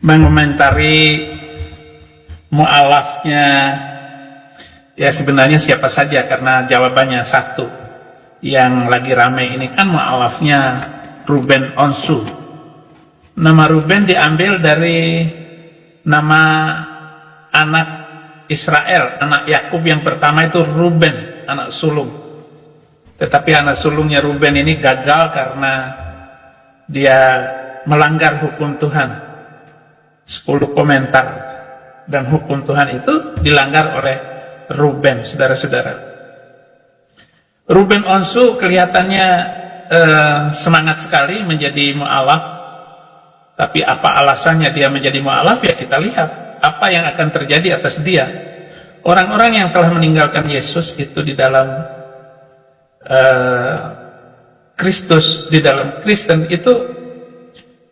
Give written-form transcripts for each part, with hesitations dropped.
mengomentari mu'alafnya. Ya sebenarnya siapa saja, karena jawabannya satu. Yang lagi ramai ini kan mu'alafnya Ruben Onsu. Nama Ruben diambil dari nama anak Israel, anak Yakub yang pertama itu Ruben, anak sulung. Tetapi anak sulungnya Ruben ini gagal karena dia melanggar hukum Tuhan. 10 komentar dan hukum Tuhan itu dilanggar oleh Ruben, saudara-saudara. Ruben Onsu kelihatannya semangat sekali menjadi mu'alaf. Tapi apa alasannya dia menjadi mu'alaf? Ya kita lihat apa yang akan terjadi atas dia. Orang-orang yang telah meninggalkan Yesus itu di dalam Kristus, di dalam Kristen itu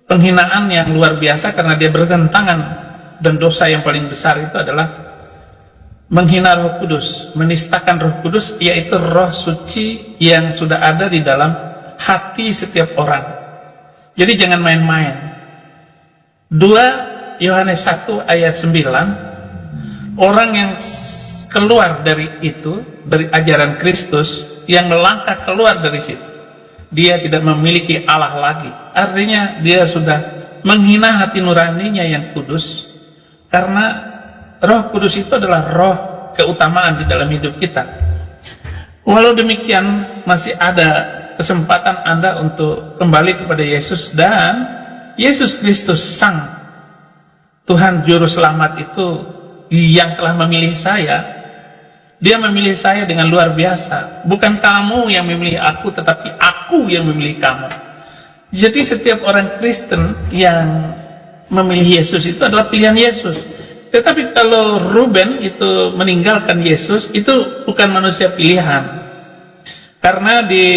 penghinaan yang luar biasa, karena dia bertentangan. Dan dosa yang paling besar itu adalah menghina Roh Kudus, menistakan Roh Kudus, yaitu Roh Suci yang sudah ada di dalam hati setiap orang. Jadi jangan main-main. 2 Yohanes 1 ayat 9, orang yang keluar dari itu, dari ajaran Kristus, yang melangkah keluar dari situ, dia tidak memiliki Allah lagi. Artinya dia sudah menghina hati nuraninya yang kudus, karena Roh Kudus itu adalah roh keutamaan di dalam hidup kita. Walau demikian, masih ada kesempatan Anda untuk kembali kepada Yesus, dan Yesus Kristus Sang Tuhan Juru Selamat itu yang telah memilih saya. Dia memilih saya dengan luar biasa. Bukan kamu yang memilih aku, tetapi aku yang memilih kamu. Jadi setiap orang Kristen yang memilih Yesus itu adalah pilihan Yesus. Tetapi kalau Ruben itu meninggalkan Yesus, itu bukan manusia pilihan. Karena di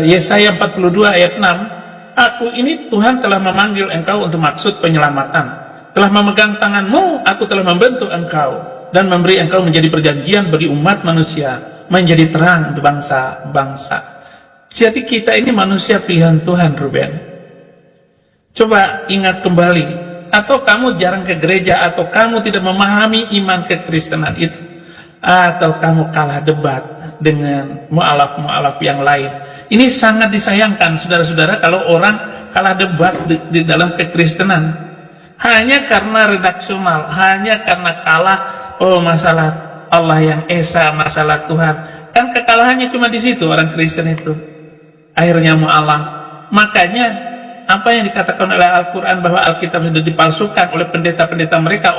Yesaya 42 ayat 6, aku ini Tuhan telah memanggil engkau untuk maksud penyelamatan. Telah memegang tanganmu, aku telah membentuk engkau dan memberi engkau menjadi perjanjian bagi umat manusia, menjadi terang untuk bangsa-bangsa. Jadi kita ini manusia pilihan Tuhan, Ruben. Coba ingat kembali. Atau kamu jarang ke gereja, atau kamu tidak memahami iman kekristenan itu, atau kamu kalah debat dengan mu'alaf-mu'alaf yang lain. Ini sangat disayangkan, saudara-saudara, kalau orang kalah debat di dalam kekristenan hanya karena redaksional, hanya karena kalah. Oh, masalah Allah yang Esa, masalah Tuhan. Kan kekalahannya cuma di situ orang Kristen itu. Akhirnya mu'alaf. Makanya apa yang dikatakan oleh Al-Quran bahwa Alkitab sudah dipalsukan oleh pendeta-pendeta mereka,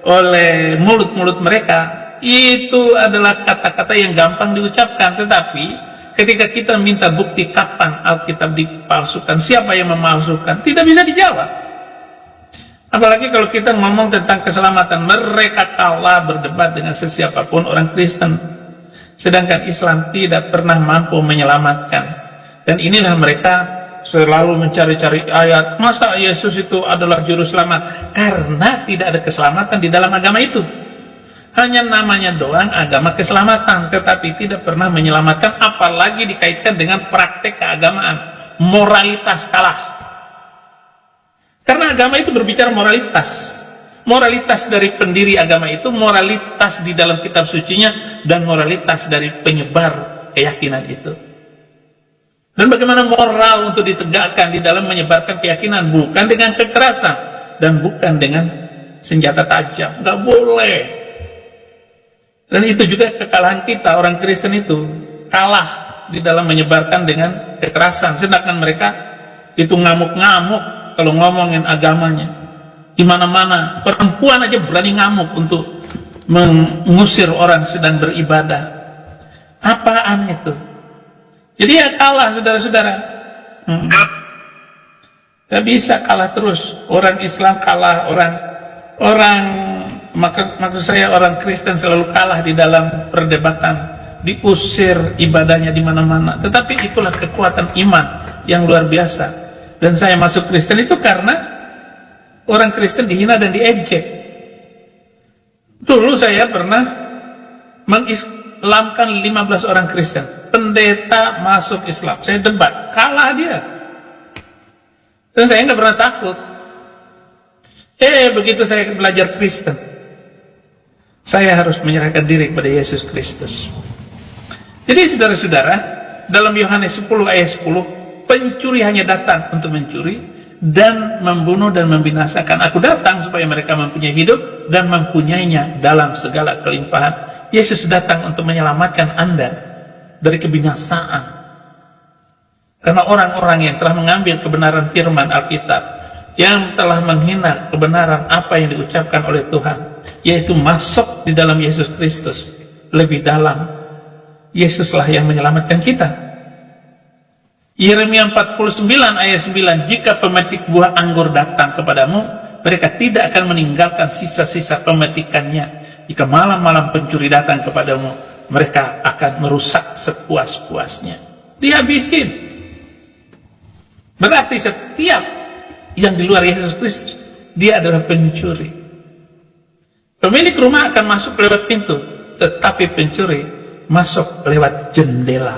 oleh mulut-mulut mereka, itu adalah kata-kata yang gampang diucapkan. Tetapi ketika kita minta bukti kapan Alkitab dipalsukan, siapa yang memalsukan, tidak bisa dijawab. Apalagi kalau kita ngomong tentang keselamatan, mereka kalah berdebat dengan sesiapapun orang Kristen. Sedangkan Islam tidak pernah mampu menyelamatkan. Dan inilah mereka selalu mencari-cari ayat, masa Yesus itu adalah juru selamat? Karena tidak ada keselamatan di dalam agama itu. Hanya namanya doang agama keselamatan, tetapi tidak pernah menyelamatkan, apalagi dikaitkan dengan praktek keagamaan. Moralitas kalah. Karena agama itu berbicara moralitas. Moralitas dari pendiri agama itu, moralitas di dalam kitab sucinya, dan moralitas dari penyebar keyakinan itu. Dan bagaimana moral untuk ditegakkan di dalam menyebarkan keyakinan? Bukan dengan kekerasan dan bukan dengan senjata tajam. Nggak boleh. Dan itu juga kekalahan kita, orang Kristen itu kalah di dalam menyebarkan dengan kekerasan. Sedangkan mereka itu ngamuk-ngamuk kalau ngomongin agamanya. Di mana-mana perempuan aja berani ngamuk untuk mengusir orang sedang beribadah. Apaan itu? Jadi ya kalah, saudara-saudara. Gak bisa kalah terus. Orang Islam kalah, maksud saya orang Kristen selalu kalah di dalam perdebatan, diusir ibadahnya di mana-mana. Tetapi itulah kekuatan iman yang luar biasa. Dan saya masuk Kristen itu karena orang Kristen dihina dan diejek. Dulu saya pernah mengislamkan 15 orang Kristen. Pendeta masuk Islam, saya debat, kalah dia. Dan saya nggak pernah takut. Begitu saya belajar Kristen, saya harus menyerahkan diri kepada Yesus Kristus. Jadi saudara-saudara, dalam Yohanes 10 ayat 10, pencuri hanya datang untuk mencuri dan membunuh dan membinasakan. Aku datang supaya mereka mempunyai hidup dan mempunyainya dalam segala kelimpahan. Yesus datang untuk menyelamatkan Anda dari kebinasaan. Karena orang-orang yang telah mengambil kebenaran firman Alkitab, yang telah menghina kebenaran apa yang diucapkan oleh Tuhan, yaitu masuk di dalam Yesus Kristus lebih dalam, Yesuslah yang menyelamatkan kita. Yeremia 49 ayat 9, jika pemetik buah anggur datang kepadamu, mereka tidak akan meninggalkan sisa-sisa pemetikannya. Jika malam-malam pencuri datang kepadamu, mereka akan merusak sepuas-puasnya. Dihabisin. Berarti setiap yang di luar Yesus Kristus, dia adalah pencuri. Pemilik rumah akan masuk lewat pintu, tetapi pencuri masuk lewat jendela.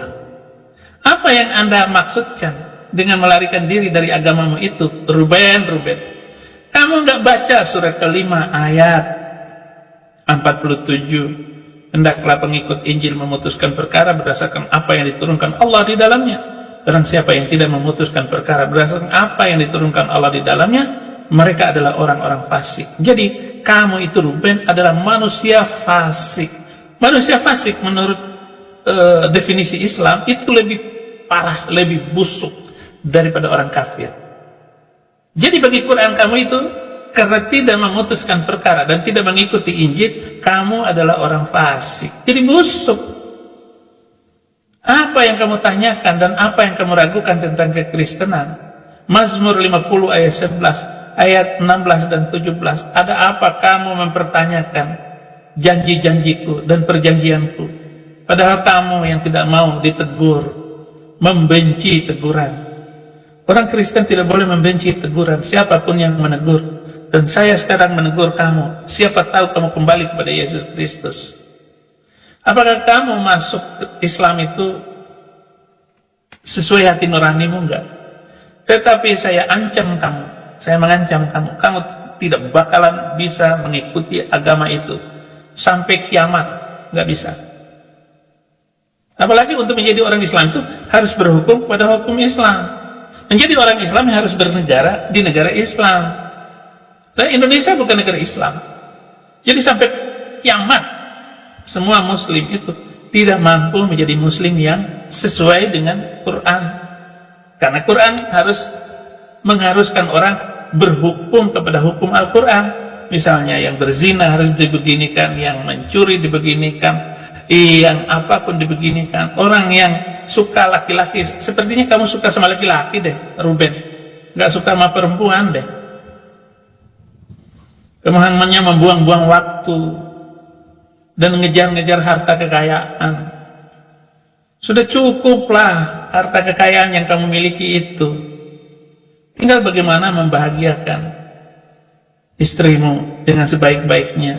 Apa yang Anda maksudkan dengan melarikan diri dari agamamu itu? Ruben, kamu nggak baca surat kelima ayat 47? Hendaklah pengikut Injil memutuskan perkara berdasarkan apa yang diturunkan Allah di dalamnya. Barang siapa yang tidak memutuskan perkara berdasarkan apa yang diturunkan Allah di dalamnya, mereka adalah orang-orang fasik. Jadi kamu itu, Ruben, adalah manusia fasik. Manusia fasik menurut definisi Islam itu lebih parah, lebih busuk daripada orang kafir. Jadi bagi Quran kamu itu, karena tidak memutuskan perkara dan tidak mengikuti Injil, kamu adalah orang fasik. Jadi busuk. Apa yang kamu tanyakan dan apa yang kamu ragukan tentang kekristenan? Mazmur 50 ayat 11, ayat 16 dan 17. Ada apa kamu mempertanyakan janji-janjiku dan perjanjianku, padahal kamu yang tidak mau ditegur, membenci teguran. Orang Kristen tidak boleh membenci teguran, siapapun yang menegur. Dan saya sekarang menegur kamu, siapa tahu kamu kembali kepada Yesus Kristus. Apakah kamu masuk ke Islam itu sesuai hati nuranimu? Enggak. Tetapi saya ancam kamu, saya mengancam kamu, kamu tidak bakalan bisa mengikuti agama itu sampai kiamat, enggak bisa. Apalagi untuk menjadi orang Islam itu harus berhukum pada hukum Islam. Menjadi orang Islam harus bernegara di negara Islam. Dan Indonesia bukan negara Islam. Jadi sampai kiamat semua muslim itu tidak mampu menjadi muslim yang sesuai dengan Quran. Karena Quran harus mengharuskan orang berhukum kepada hukum Al-Quran. Misalnya yang berzina harus dibeginikan, yang mencuri dibeginikan, yang apapun dibeginikan. Orang yang suka laki-laki, sepertinya kamu suka sama laki-laki deh, Ruben, gak suka sama perempuan deh. Kamu hanya membuang-buang waktu dan ngejar-ngejar harta kekayaan. Sudah cukuplah harta kekayaan yang kamu miliki itu. Tinggal bagaimana membahagiakan istrimu dengan sebaik-baiknya.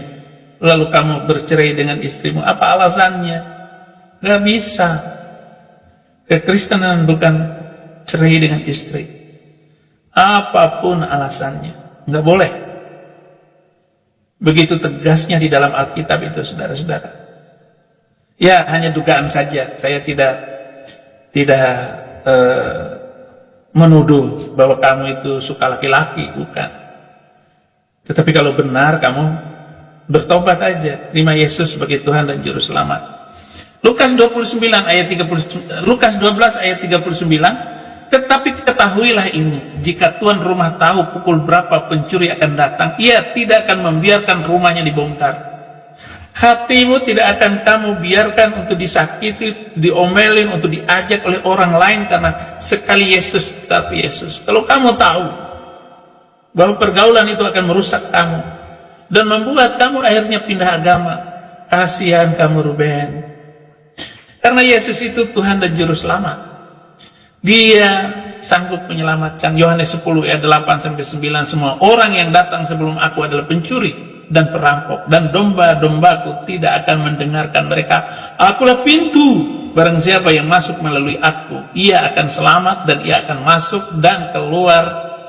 Lalu kamu bercerai dengan istrimu. Apa alasannya? Gak bisa. Kekristenan bukan cerai dengan istri. Apapun alasannya, gak boleh. Begitu tegasnya di dalam Alkitab itu, saudara-saudara. Ya, hanya dugaan saja. Saya tidak menuduh bahwa kamu itu suka laki-laki, bukan. Tetapi kalau benar, kamu bertobat aja, terima Yesus sebagai Tuhan dan Juru Selamat. Lukas 12 ayat 39, tetapi ketahuilah ini, jika tuan rumah tahu pukul berapa pencuri akan datang, ia tidak akan membiarkan rumahnya dibongkar. Hatimu tidak akan kamu biarkan untuk disakiti, diomelin, untuk diajak oleh orang lain, karena sekali Yesus tetap Yesus. Kalau kamu tahu bahwa pergaulan itu akan merusak kamu dan membuat kamu akhirnya pindah agama, kasihan kamu, Ruben. Karena Yesus itu Tuhan dan Juru Selamat. Dia sanggup menyelamatkan. Yohanes 10 ayat 8-9, semua orang yang datang sebelum aku adalah pencuri dan perampok, dan domba-dombaku tidak akan mendengarkan mereka. Akulah pintu, barang siapa yang masuk melalui aku, ia akan selamat dan ia akan masuk dan keluar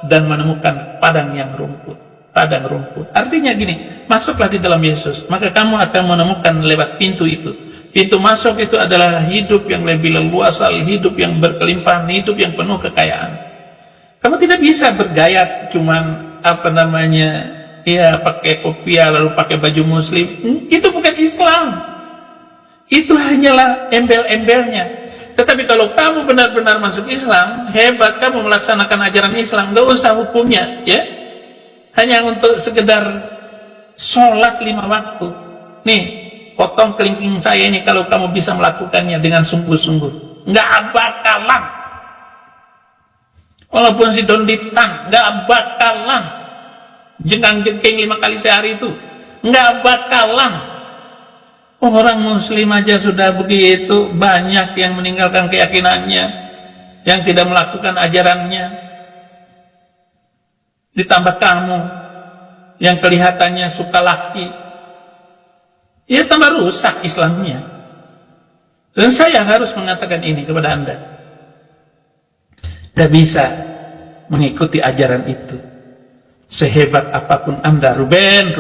dan menemukan padang rumput. Artinya gini, masuklah di dalam Yesus, maka kamu akan menemukan lewat pintu itu. Pintu masuk itu adalah hidup yang lebih leluasa, hidup yang berkelimpahan, hidup yang penuh kekayaan. Kamu tidak bisa bergaya cuman ya pakai kopiah lalu pakai baju muslim. Itu bukan Islam. Itu hanyalah embel-embelnya. Tetapi kalau kamu benar-benar masuk Islam, hebat, kamu melaksanakan ajaran Islam, gak usah hukumnya, ya. Hanya untuk sekedar sholat 5 waktu. Nih, potong kelingking saya ini kalau kamu bisa melakukannya dengan sungguh-sungguh. Nggak bakalan. Walaupun si donditan, nggak bakalan. Jengkang-jengking 5 kali sehari itu. Nggak bakalan. Orang muslim aja sudah begitu, banyak yang meninggalkan keyakinannya, yang tidak melakukan ajarannya. Ditambah kamu yang kelihatannya suka laki, ya tambah rusak Islamnya. Dan saya harus mengatakan ini kepada Anda, tidak bisa mengikuti ajaran itu sehebat apapun Anda. Ruben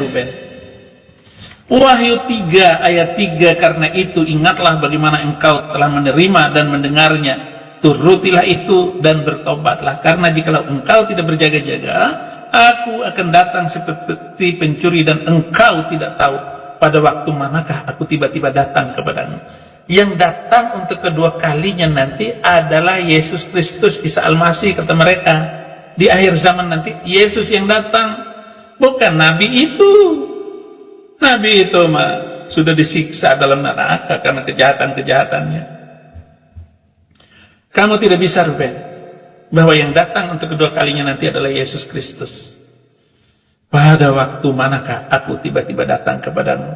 Wahyu 3 ayat 3, karena itu ingatlah bagaimana engkau telah menerima dan mendengarnya, turutilah itu dan bertobatlah, karena jikalau engkau tidak berjaga-jaga, aku akan datang seperti pencuri dan engkau tidak tahu pada waktu manakah aku tiba-tiba datang kepadamu. Yang datang untuk kedua kalinya nanti adalah Yesus Kristus, Isa Al-Masih, kata mereka. Di akhir zaman nanti Yesus yang datang, bukan Nabi itu. Nabi itu mah sudah disiksa dalam neraka karena kejahatan-kejahatannya. Kamu tidak bisa, Ruben, bahwa yang datang untuk kedua kalinya nanti adalah Yesus Kristus. Pada waktu manakah aku tiba-tiba datang kepadamu?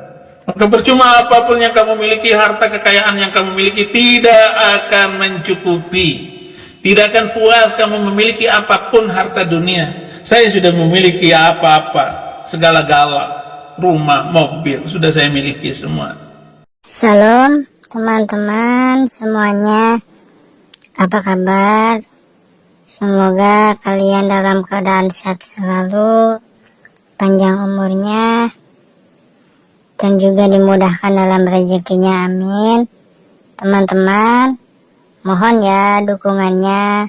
Maka percuma apapun yang kamu miliki, harta kekayaan yang kamu miliki tidak akan mencukupi. Tidak akan puas kamu memiliki apapun harta dunia. Saya sudah memiliki apa-apa, segala-gala, rumah, mobil, sudah saya miliki semua. Salam teman-teman semuanya, apa kabar? Semoga kalian dalam keadaan sehat selalu, panjang umurnya, dan juga dimudahkan dalam rezekinya, amin. Teman-teman, mohon ya dukungannya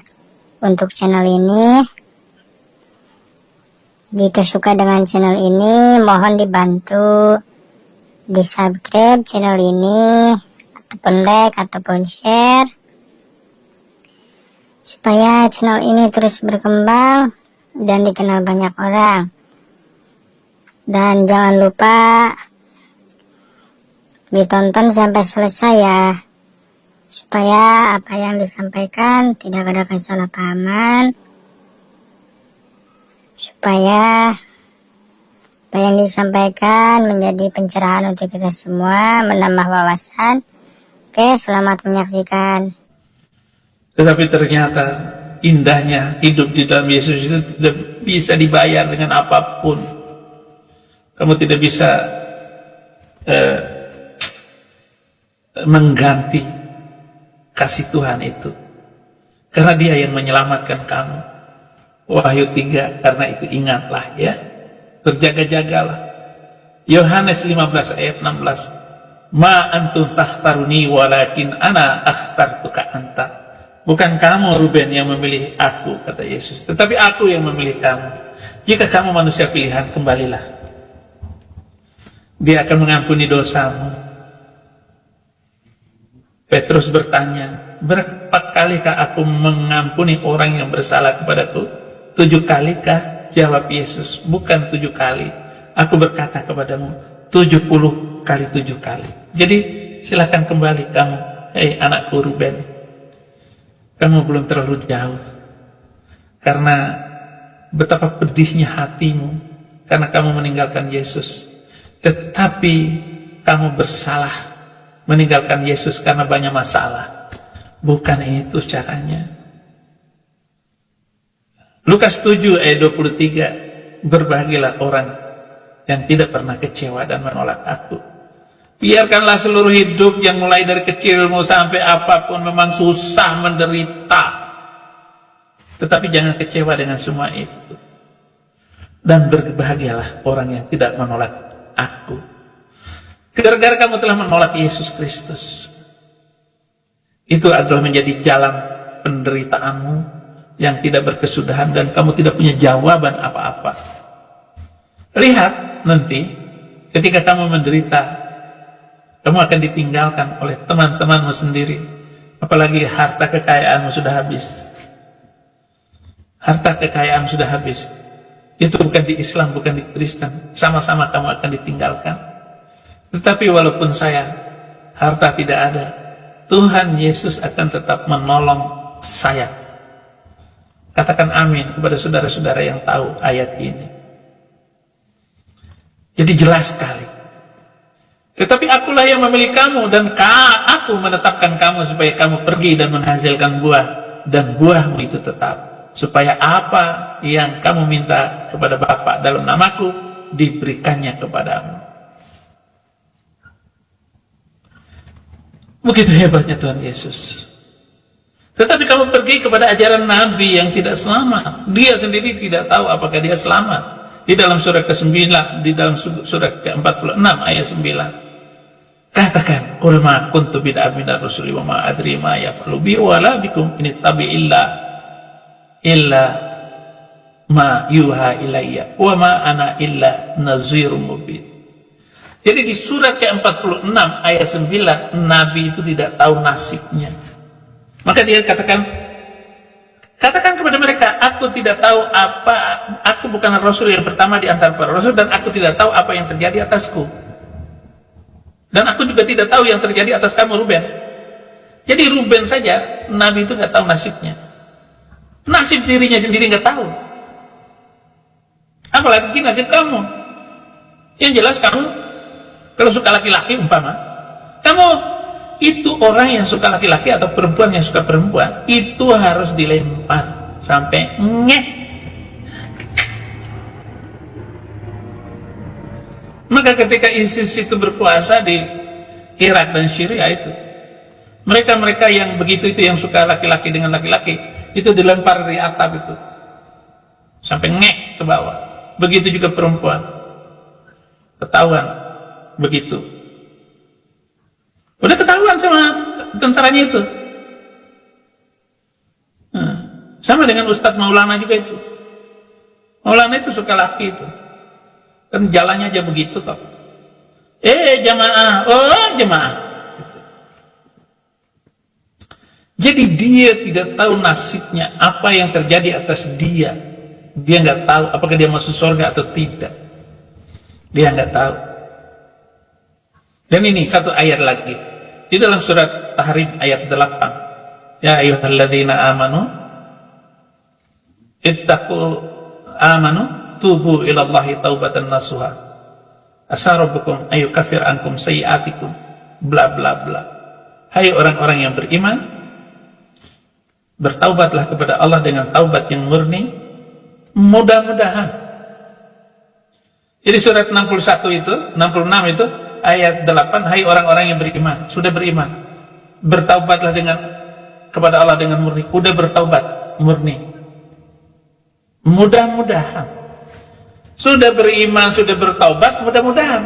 untuk channel ini. Jika suka dengan channel ini, mohon dibantu di subscribe channel ini, ataupun like, ataupun share, supaya channel ini terus berkembang dan dikenal banyak orang. Dan jangan lupa ditonton sampai selesai ya, supaya apa yang disampaikan tidak ada kesalahpahaman, supaya apa yang disampaikan menjadi pencerahan untuk kita semua, menambah wawasan. Oke, selamat menyaksikan. Tetapi ternyata indahnya hidup di dalam Yesus itu tidak bisa dibayar dengan apapun. Kamu tidak bisa mengganti kasih Tuhan itu, karena Dia yang menyelamatkan kamu. Wahyu 3, karena itu ingatlah ya, berjaga-jagalah. Yohanes 15 ayat 16, ma antum takhtaruni walakin ana akhtartuka anta. Bukan kamu Ruben yang memilih aku, kata Yesus, tetapi aku yang memilih kamu. Jika kamu manusia pilihan, kembalilah, Dia akan mengampuni dosamu. Petrus bertanya, berapa kalikah aku mengampuni orang yang bersalah kepadaku? 7 kalikah? Jawab Yesus, bukan 7 kali. Aku berkata kepadamu, 70 kali 7 kali. Jadi silakan kembali kamu, hei anakku Ruben. Kamu belum terlalu jauh. Karena betapa pedihnya hatimu karena kamu meninggalkan Yesus. Tetapi kamu bersalah meninggalkan Yesus karena banyak masalah. Bukan itu caranya. Lukas 7 ayat 23, berbahagialah orang yang tidak pernah kecewa dan menolak aku. Biarkanlah seluruh hidup yang mulai dari kecilmu sampai apapun memang susah, menderita, Tetapi jangan kecewa dengan semua itu. Dan berbahagialah orang yang tidak menolak aku. Gara-gara kamu telah menolak Yesus Kristus, itu adalah menjadi jalan penderitaanmu yang tidak berkesudahan dan kamu tidak punya jawaban apa-apa. Lihat nanti ketika kamu menderita, kamu akan ditinggalkan oleh teman-temanmu sendiri. Apalagi harta kekayaanmu sudah habis. Harta kekayaan sudah habis. Itu bukan di Islam, bukan di Kristen. Sama-sama kamu akan ditinggalkan. Tetapi walaupun saya harta tidak ada, Tuhan Yesus akan tetap menolong saya. Katakan amin kepada saudara-saudara yang tahu ayat ini. Jadi jelas sekali. Tetapi akulah yang memilih kamu dan aku menetapkan kamu supaya kamu pergi dan menghasilkan buah, dan buahmu itu tetap. Supaya apa yang kamu minta kepada Bapa dalam namaku diberikannya kepadamu. Begitu hebatnya Tuhan Yesus. Tetapi kamu pergi kepada ajaran Nabi yang tidak selamat. Dia sendiri tidak tahu apakah dia selamat. Di dalam surah ke-9, di dalam surah ke-46 ayat 9. Katakan, qul ma kuntu bid'an minar rusuli wa ma adri ma yaf'alu bi wala bikum in tabi illa ma yuha ilayya wa ma ana illa nazirun mubin. Jadi di surat ke-46 ayat 9, Nabi itu tidak tahu nasibnya. Maka dia katakan kepada mereka, aku tidak tahu apa, aku bukan Rasul yang pertama di antara para Rasul, dan aku tidak tahu apa yang terjadi atasku. Dan aku juga tidak tahu yang terjadi atas kamu, Ruben. Jadi Ruben saja, Nabi itu nggak tahu nasibnya. Nasib dirinya sendiri nggak tahu. Apalagi nasib kamu. Yang jelas kamu, kalau suka laki-laki umpama, kamu itu orang yang suka laki-laki atau perempuan yang suka perempuan, itu harus dilempar sampai ngek. Maka ketika ISIS itu berkuasa di Irak dan Syria itu, mereka-mereka yang begitu itu, yang suka laki-laki dengan laki-laki, itu dilempar dari atap itu sampai ngek ke bawah. Begitu juga perempuan, ketahuan begitu. Udah ketahuan sama tentaranya itu. Sama dengan Ustadz Maulana juga itu. Maulana itu suka laki itu. Kan jalannya aja begitu kok. Jamaah, oh jamaah. Jadi dia tidak tahu nasibnya, apa yang terjadi atas dia. Dia nggak tahu apakah dia masuk surga atau tidak. Dia nggak tahu. Dan ini satu ayat lagi di dalam surat Tahrim ayat 8. Ya ayyuhalladzina amanu tubu ilallahi taubatan nasuha asa rabbukum ayyukaffir ankum sayyi'atikum bla bla bla. Hai orang-orang yang beriman, bertaubatlah kepada Allah dengan taubat yang murni, mudah-mudahan. Jadi surat 61 itu, 66 itu ayat 8, hai orang-orang yang beriman, sudah beriman, bertaubatlah kepada Allah dengan murni. Udah bertaubat murni, mudah-mudahan. Sudah beriman, sudah bertaubat, mudah-mudahan.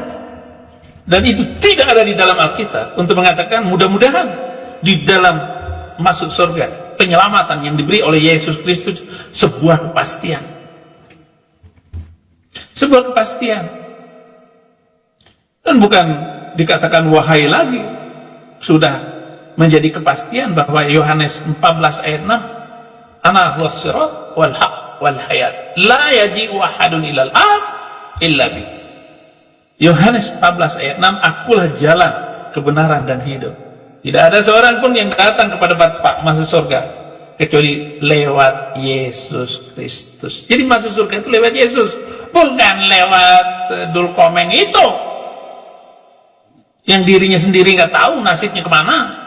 Dan itu tidak ada di dalam Alkitab untuk mengatakan mudah-mudahan di dalam masuk surga, penyelamatan yang diberi oleh Yesus Kristus, sebuah kepastian. Sebuah kepastian. Dan bukan dikatakan wahai lagi, sudah menjadi kepastian bahwa Yohanes 14 ayat 6, ana huwas sirat wal haq wal hayat la yaji'u ahadun ilal ab illa bi. Yohanes 14 ayat 6, akulah jalan, kebenaran dan hidup. Tidak ada seorang pun yang datang kepada Bapa masuk surga kecuali lewat Yesus Kristus. Jadi masuk surga itu lewat Yesus, bukan lewat dulkomeng itu yang dirinya sendiri nggak tahu nasibnya kemana.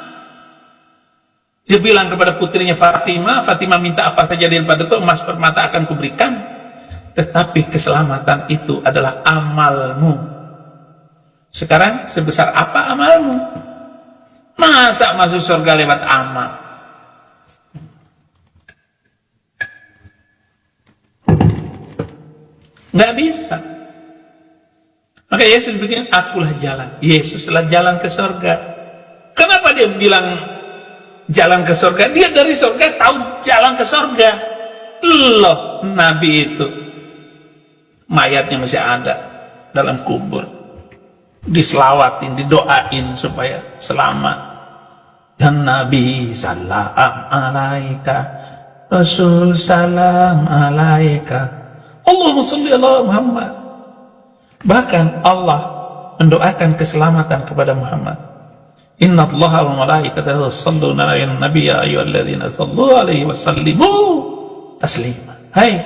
Dia bilang kepada putrinya Fatimah, Fatimah minta apa saja daripadaku, emas permata akan kuberikan. Tetapi keselamatan itu adalah amalmu. Sekarang sebesar apa amalmu? Masa masuk surga lewat amal? Nggak bisa. Maka Yesus bikin, akulah jalan. Yesuslah jalan ke surga. Kenapa dia bilang jalan ke surga? Dia dari surga tahu jalan ke surga. Loh, Nabi itu mayatnya masih ada dalam kubur, diselawatin, didoain supaya selamat. Dan Nabi salam alaika, Rasul salam alaika, Allahumma sholli ala Muhammad. Bahkan Allah mendoakan keselamatan kepada Muhammad. Inna Allaha wa malaikatahu yusholluna 'alan nabiy ya ayyuhalladzina shallu 'alaihi wa sallimu taslima. Hai,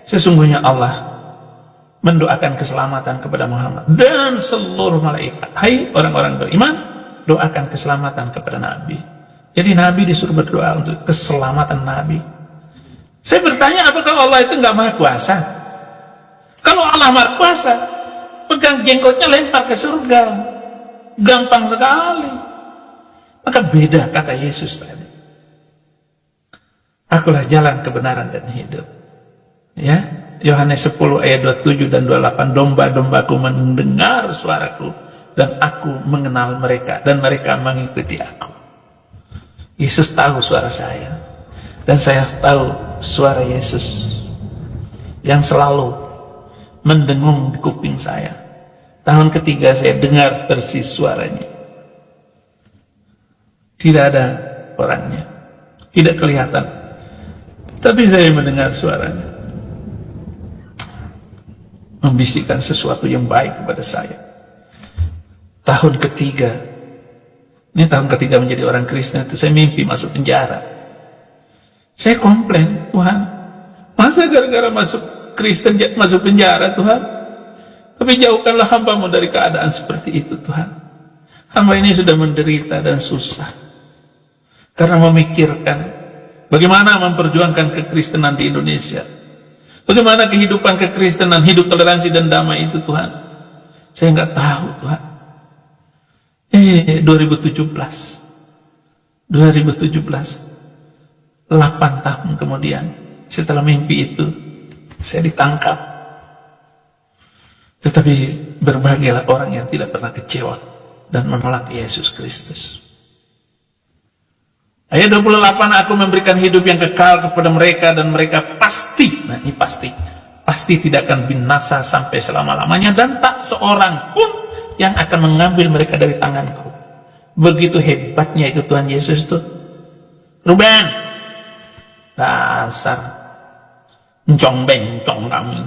sesungguhnya Allah mendoakan keselamatan kepada Muhammad dan seluruh malaikat. Hai orang-orang beriman, doakan keselamatan kepada Nabi. Jadi Nabi disuruh berdoa untuk keselamatan Nabi. Saya bertanya, apakah Allah itu nggak maha kuasa? Kalau Allah maha kuasa, pegang jenggotnya lempar ke surga, gampang sekali. Maka beda kata Yesus tadi, akulah jalan kebenaran dan hidup. Ya, Yohanes 10 ayat 27 dan 28, domba-dombaku mendengar suaraku dan aku mengenal mereka dan mereka mengikuti aku. Yesus tahu suara saya dan saya tahu suara Yesus yang selalu mendengung di kuping saya. Tahun ketiga saya dengar persis suaranya. Tidak ada orangnya, tidak kelihatan, tapi saya mendengar suaranya membisikkan sesuatu yang baik kepada saya. Tahun ketiga, ini tahun ketiga menjadi orang Kristen itu, saya mimpi masuk penjara. Saya komplain, Tuhan, masa gara-gara masuk Kristen masuk penjara, Tuhan? Tapi jauhkanlah hamba-Mu dari keadaan seperti itu, Tuhan. Hamba ini sudah menderita dan susah karena memikirkan bagaimana memperjuangkan kekristenan di Indonesia. Bagaimana kehidupan kekristenan, hidup toleransi dan damai itu, Tuhan. Saya nggak tahu, Tuhan. 2017, 8 tahun kemudian, setelah mimpi itu, saya ditangkap. Tetapi berbahagialah orang yang tidak pernah kecewa dan menolak Yesus Kristus. Ayat 28, aku memberikan hidup yang kekal kepada mereka dan mereka pasti, nah ini pasti tidak akan binasa sampai selama-lamanya dan tak seorang pun yang akan mengambil mereka dari tanganku. Begitu hebatnya itu Tuhan Yesus itu. Ruben, dasar mencong-bencong kami.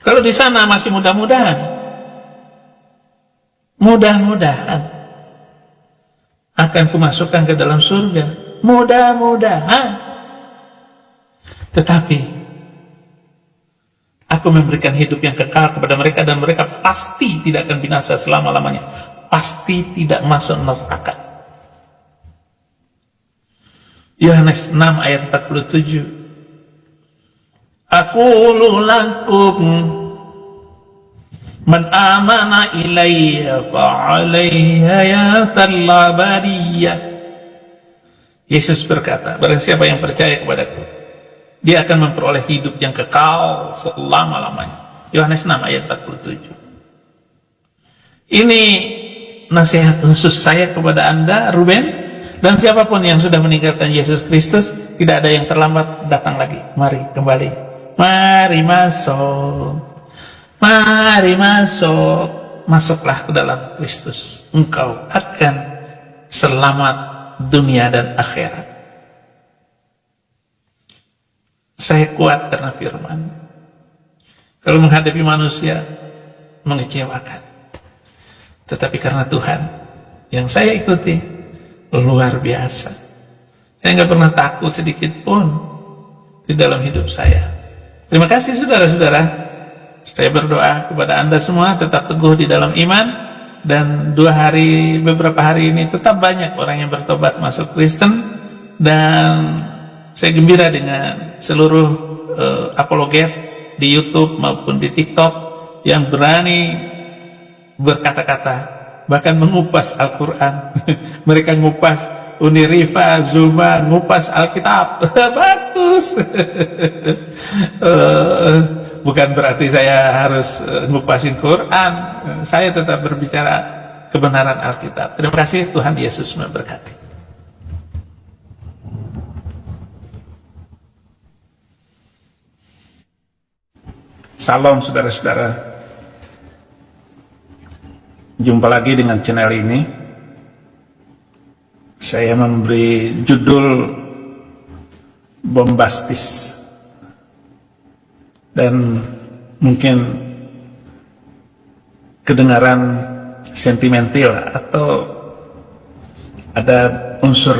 Kalau di sana masih mudah-mudahan akan kumasukkan ke dalam surga, mudah-mudahan. Tetapi aku memberikan hidup yang kekal kepada mereka dan mereka pasti tidak akan binasa selama-lamanya, pasti tidak masuk neraka. Yohanes 6 ayat 47, aqulu lakum man amana ilayya fa'alayhi hayatal abadiyah. Yesus berkata, barang siapa yang percaya kepadaku, dia akan memperoleh hidup yang kekal selama-lamanya. Yohanes 6 ayat 47. Ini nasihat khusus saya kepada Anda, Ruben, dan siapapun yang sudah meninggalkan Yesus Kristus. Tidak ada yang terlambat datang lagi. Mari kembali, mari masuk. Mari masuk, masuklah ke dalam Kristus. Engkau akan selamat dunia dan akhirat. Saya kuat karena firman. Kalau menghadapi manusia, mengecewakan. Tetapi karena Tuhan yang saya ikuti, luar biasa. Saya nggak pernah takut sedikit pun di dalam hidup saya. Terima kasih saudara-saudara. Saya berdoa kepada Anda semua tetap teguh di dalam iman, dan beberapa hari ini tetap banyak orang yang bertobat masuk Kristen, dan saya gembira dengan seluruh apologet di YouTube maupun di TikTok yang berani berkata-kata, bahkan mengupas Al-Quran. Mereka ngupas Uniriva, Zuma, ngupas Alkitab. Bagus. Bukan berarti saya harus ngupasin Quran. Saya tetap berbicara kebenaran Alkitab. Terima kasih, Tuhan Yesus memberkati. Salam saudara-saudara. Jumpa lagi dengan channel ini. Saya memberi judul bombastis dan mungkin kedengaran sentimental atau ada unsur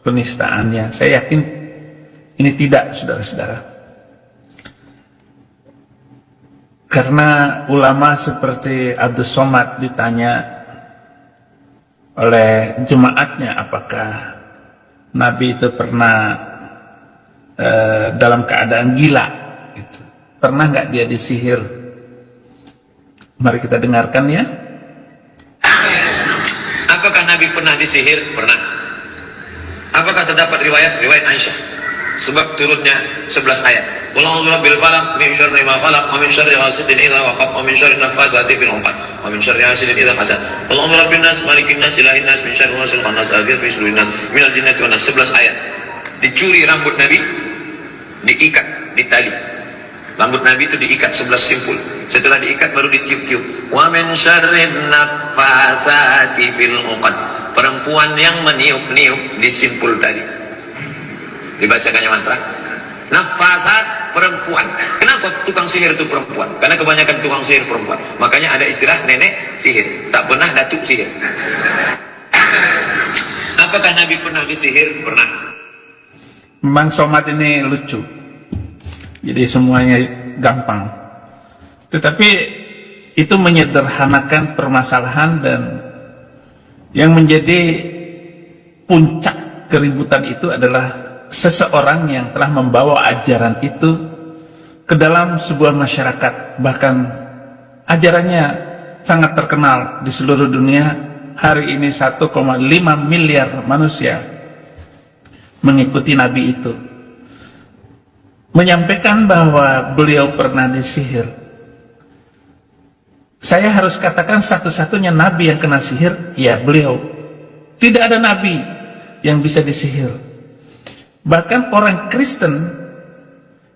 penistaannya. Saya yakin ini tidak, saudara-saudara. Karena ulama seperti Abdus Somad ditanya oleh jemaatnya apakah Nabi itu pernah dalam keadaan gila gitu. Pernah nggak dia disihir? Mari kita dengarkan ya. Apakah Nabi pernah disihir? Pernah. Apakah terdapat riwayat Aisyah? Sebab turunnya 11 ayat. Qul a'udzu birabbil falaq min syarri ma falaq wa min syarri ghasidin idza waqab wa min syarri naffasati fil 'uqad wa min syarri hasidin idza hasad. Qul a'udzu birabbin nas malikin nas ilahin nas min syarri wasil khannas alladzi fi sudurin nas minal jinnati wan nas. 11 ayat. Dicuri rambut Nabi, diikat di tali. Rambut Nabi itu diikat 11 simpul. Setelah diikat baru ditiup-tiup. Wa min syarri naffasati fil 'uqad. Perempuan yang meniup-niup di simpul tadi. Dibacakannya mantra. Nafasat, perempuan. Kenapa tukang sihir itu perempuan? Karena kebanyakan tukang sihir perempuan. Makanya ada istilah nenek sihir. Tak pernah datuk sihir. Apakah Nabi pernah disihir? Pernah. Memang Somad ini lucu. Jadi semuanya gampang. Tetapi itu menyederhanakan permasalahan, dan yang menjadi puncak keributan itu adalah seseorang yang telah membawa ajaran itu ke dalam sebuah masyarakat, bahkan ajarannya sangat terkenal di seluruh dunia. Hari ini 1,5 miliar manusia mengikuti Nabi itu, menyampaikan bahwa beliau pernah disihir. Saya harus katakan satu-satunya Nabi yang kena sihir, ya beliau. Tidak ada Nabi yang bisa disihir. Bahkan orang Kristen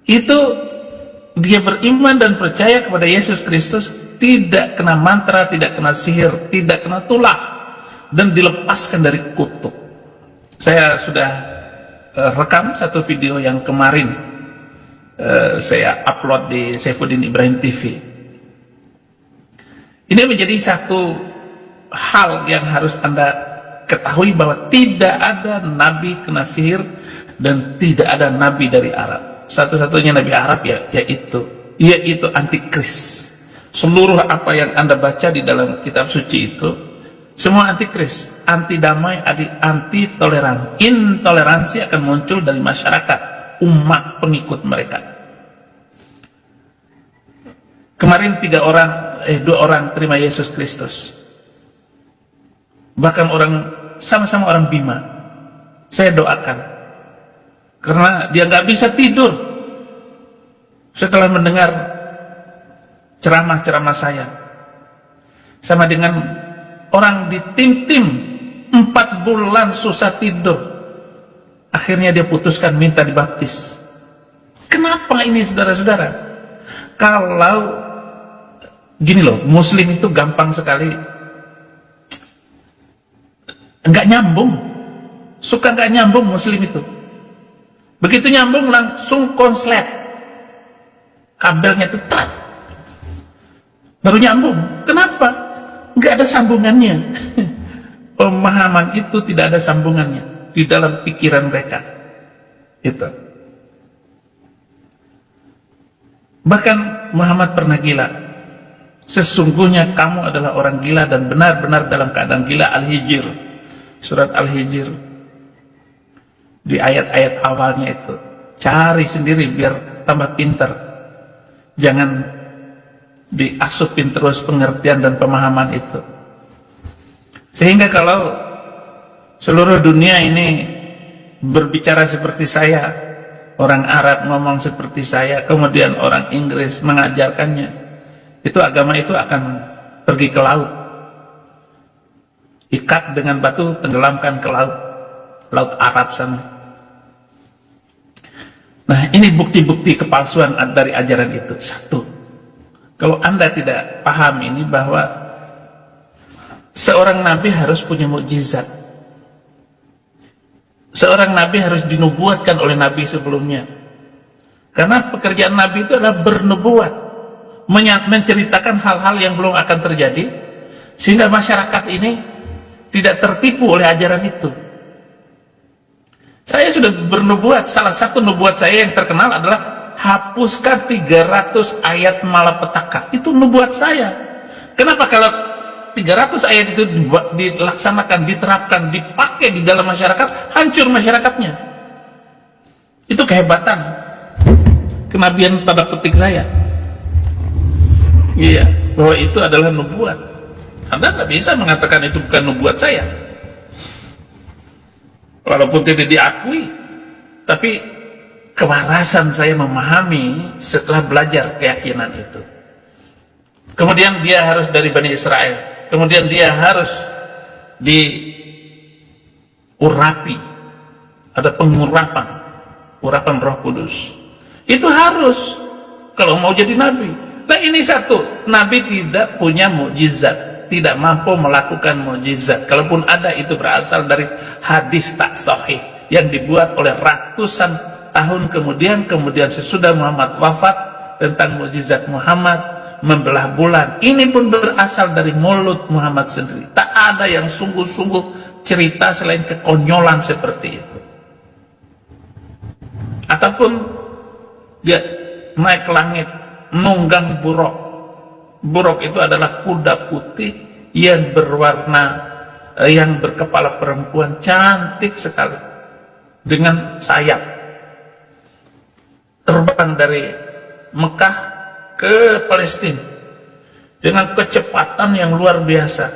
itu dia beriman dan percaya kepada Yesus Kristus, tidak kena mantra, tidak kena sihir, tidak kena tulah, dan dilepaskan dari kutuk. Saya sudah rekam satu video yang kemarin saya upload di Saifuddin Ibrahim TV. Ini menjadi satu hal yang harus Anda ketahui, bahwa tidak ada Nabi kena sihir dan tidak ada Nabi dari Arab. Satu-satunya Nabi Arab yaitu antikris. Seluruh apa yang Anda baca di dalam kitab suci itu semua antikris, anti damai, anti toleran. Intoleransi akan muncul dari masyarakat, umat pengikut mereka. Kemarin 2 orang terima Yesus Kristus. Bahkan sama-sama orang Bima. Saya doakan, karena dia nggak bisa tidur setelah mendengar ceramah-ceramah saya. Sama dengan orang di tim-tim 4 bulan susah tidur, akhirnya dia putuskan minta dibaptis. Kenapa ini, saudara-saudara? Kalau gini loh, Muslim itu gampang sekali nggak nyambung, suka nggak nyambung Muslim itu. Begitu nyambung langsung konslet, kabelnya itu tat, baru nyambung. Kenapa? Nggak ada sambungannya. Pemahaman itu tidak ada sambungannya di dalam pikiran mereka. Itu. Bahkan Muhammad pernah gila. Sesungguhnya kamu adalah orang gila dan benar-benar dalam keadaan gila. Al-Hijr, surat Al-Hijr. Di ayat-ayat awalnya itu, cari sendiri biar tambah pintar. Jangan diasupin terus pengertian dan pemahaman itu. Sehingga kalau Seluruh dunia ini berbicara seperti saya, orang Arab ngomong seperti saya, kemudian orang Inggris mengajarkannya, itu agama itu akan pergi ke laut, ikat dengan batu, tenggelamkan ke laut Arab sana. Nah, ini bukti-bukti kepalsuan dari ajaran itu. Satu, kalau Anda tidak paham ini, bahwa seorang nabi harus punya mukjizat. Seorang nabi harus dinubuatkan oleh nabi sebelumnya. Karena pekerjaan nabi itu adalah bernubuat, menceritakan hal-hal yang belum akan terjadi, sehingga masyarakat ini tidak tertipu oleh ajaran itu. Saya sudah bernubuat. Salah satu nubuat saya yang terkenal adalah hapuskan 300 ayat malapetaka. Itu nubuat saya. Kenapa? Kalau 300 ayat itu dilaksanakan, diterapkan, dipakai di dalam masyarakat, hancur masyarakatnya. Itu kehebatan kenabian pada petik saya. Iya, bahwa itu adalah nubuat. Anda tidak bisa mengatakan itu bukan nubuat saya, walaupun tidak diakui. Tapi kewarasan saya memahami setelah belajar keyakinan itu. Kemudian dia harus dari Bani Israel, kemudian dia harus diurapi, ada pengurapan, urapan Roh Kudus. Itu harus kalau mau jadi nabi. Nah, ini satu, nabi tidak punya mukjizat, tidak mampu melakukan mukjizat. Kalaupun ada, itu berasal dari hadis tak sahih yang dibuat oleh ratusan tahun kemudian sesudah Muhammad wafat, tentang mukjizat Muhammad membelah bulan. Ini pun berasal dari mulut Muhammad sendiri. Tak ada yang sungguh-sungguh cerita selain kekonyolan seperti itu. Ataupun dia naik ke langit, nunggang buruk. Buruk itu adalah kuda putih yang berwarna, yang berkepala perempuan, cantik sekali, dengan sayap, terbang dari Mekah ke Palestina dengan kecepatan yang luar biasa.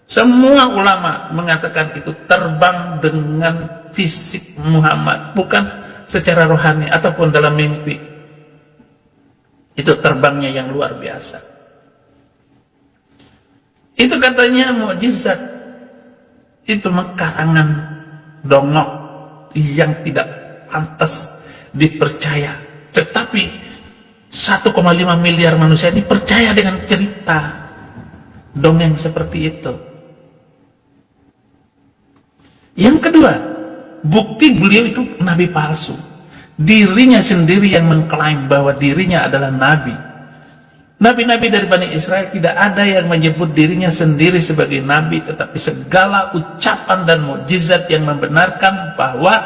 Semua ulama mengatakan itu terbang dengan fisik Muhammad, bukan secara rohani ataupun dalam mimpi. Itu terbangnya yang luar biasa. Itu katanya mukjizat. Itu makarangan dongok yang tidak pantas dipercaya. Tetapi 1,5 miliar manusia ini percaya dengan cerita dongeng seperti itu. Yang kedua, bukti beliau itu nabi palsu. Dirinya sendiri yang mengklaim bahwa dirinya adalah nabi. Nabi-nabi dari Bani Israel tidak ada yang menyebut dirinya sendiri sebagai nabi, tetapi segala ucapan dan mukjizat yang membenarkan bahwa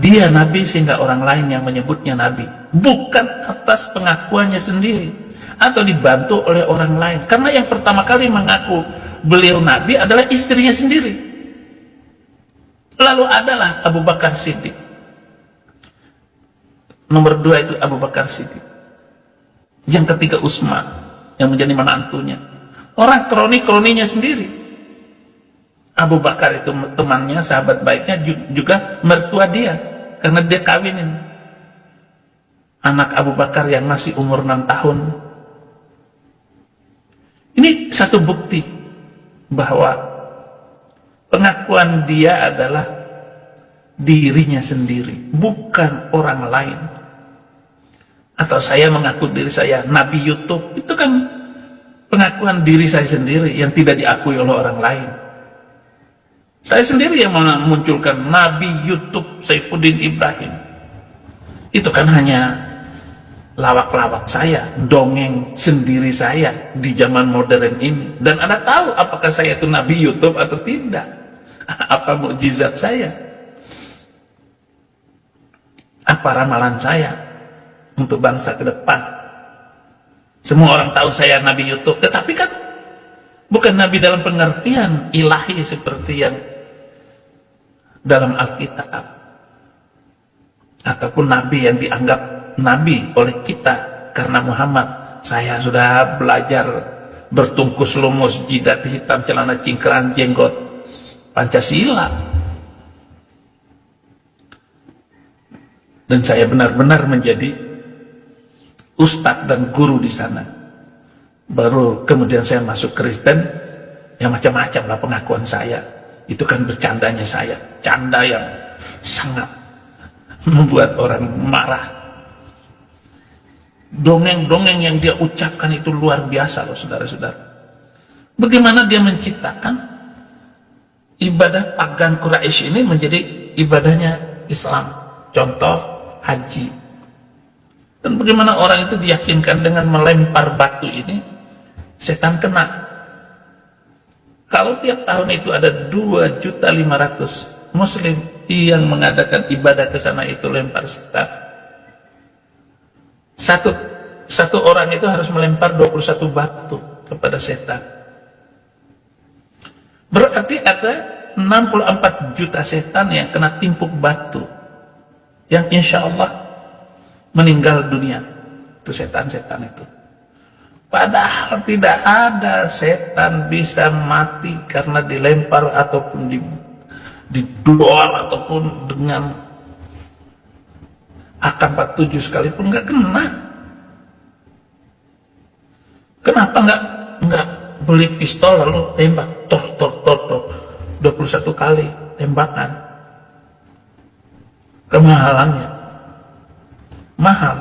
dia nabi, sehingga orang lain yang menyebutnya nabi, bukan atas pengakuannya sendiri atau dibantu oleh orang lain. Karena yang pertama kali mengaku beliau nabi adalah istrinya sendiri. Lalu adalah Abu Bakar Siddiq. Nomor 2 itu Abu Bakar Siddiq. Yang ketiga Utsman, yang menjadi menantunya. Orang kroni-kroninya sendiri. Abu Bakar itu temannya, sahabat baiknya, juga mertua dia, karena dia kawinin anak Abu Bakar yang masih umur 6 tahun. Ini satu bukti bahwa pengakuan dia adalah dirinya sendiri, bukan orang lain. Atau saya mengaku diri saya nabi YouTube, itu kan pengakuan diri saya sendiri yang tidak diakui oleh orang lain. Saya sendiri yang memunculkan nabi YouTube Saifuddin Ibrahim. Itu kan hanya lawak-lawak saya, dongeng sendiri saya di zaman modern ini. Dan Anda tahu apakah saya itu nabi YouTube atau tidak? Apa mukjizat saya? Apa ramalan saya untuk bangsa ke depan? Semua orang tahu saya nabi YouTube, tetapi kan bukan nabi dalam pengertian ilahi seperti yang dalam Alkitab, ataupun nabi yang dianggap nabi oleh kita karena Muhammad. Saya sudah belajar bertungkus lumus, jidat hitam, celana cingkrang, jenggot, Pancasila. Dan saya benar-benar menjadi ustadz dan guru di sana. Baru kemudian saya masuk Kristen, ya macam-macam lah pengakuan saya. Itu kan bercandanya saya, canda yang sangat membuat orang marah. Dongeng-dongeng yang dia ucapkan itu luar biasa loh saudara-saudara. Bagaimana dia menciptakan ibadah pagan Quraisy ini menjadi ibadahnya Islam. Contoh haji. Dan bagaimana orang itu diyakinkan dengan melempar batu ini setan kena. Kalau tiap tahun itu ada 2.500.000 muslim yang mengadakan ibadah ke sana itu lempar setan. Satu orang itu harus melempar 21 batu kepada setan. Berarti ada 64 juta setan yang kena timpuk batu, yang insya Allah meninggal dunia. Itu setan-setan itu. Padahal tidak ada setan bisa mati karena dilempar ataupun didual ataupun dengan AK-47 sekalipun nggak kena. Kenapa nggak beli pistol lalu tembak tor 21 kali tembakan? Kemahalannya mahal.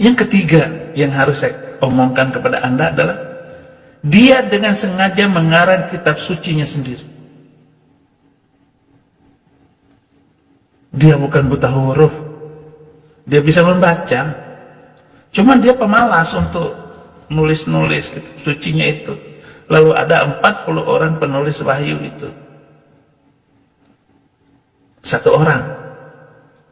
Yang ketiga yang harus saya omongkan kepada Anda adalah dia dengan sengaja mengarang kitab sucinya sendiri. Dia bukan buta huruf, dia bisa membaca, cuman dia pemalas untuk nulis-nulis kitab sucinya itu. Lalu ada 40 orang penulis wahyu itu, satu orang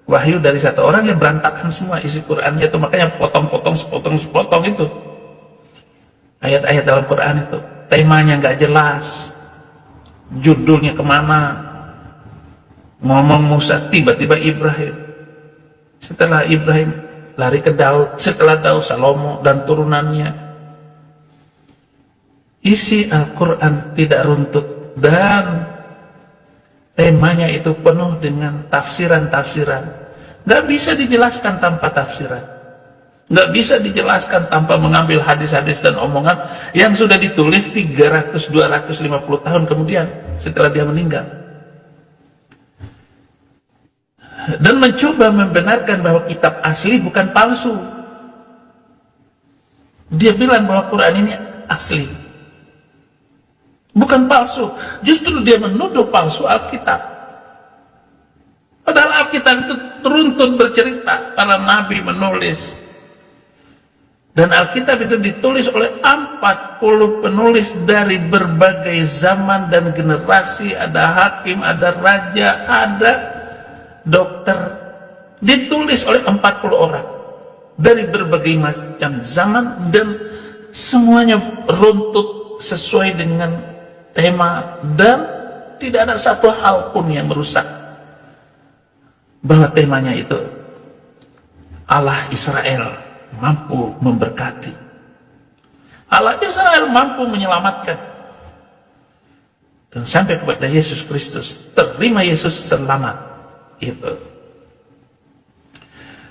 wahyu dari satu orang yang berantakan semua isi Qurannya itu. Makanya potong-potong sepotong itu ayat-ayat dalam Quran itu, temanya nggak jelas, judulnya kemana. Ngomong Musa, tiba-tiba Ibrahim, setelah Ibrahim lari ke Daud, setelah Daud Salomo dan turunannya. Isi Al-Quran tidak runtut dan temanya itu penuh dengan tafsiran-tafsiran. Nggak bisa dijelaskan tanpa tafsiran, nggak bisa dijelaskan tanpa mengambil hadis-hadis dan omongan yang sudah ditulis 300-250 tahun kemudian setelah dia meninggal. Dan mencoba membenarkan bahwa kitab asli bukan palsu. Dia bilang bahwa Quran ini asli, bukan palsu. Justru dia menuduh palsu Alkitab. Padahal Alkitab itu runtut bercerita, para nabi menulis. Dan Alkitab itu ditulis oleh 40 penulis dari berbagai zaman dan generasi. Ada hakim, ada raja, ada dokter. Ditulis oleh 40 orang dari berbagai macam zaman, dan semuanya runtut sesuai dengan tema, dan tidak ada satu hal pun yang merusak bahwa temanya itu Allah Israel mampu memberkati, Allah Israel mampu menyelamatkan, dan sampai kepada Yesus Kristus, terima Yesus selamat itu.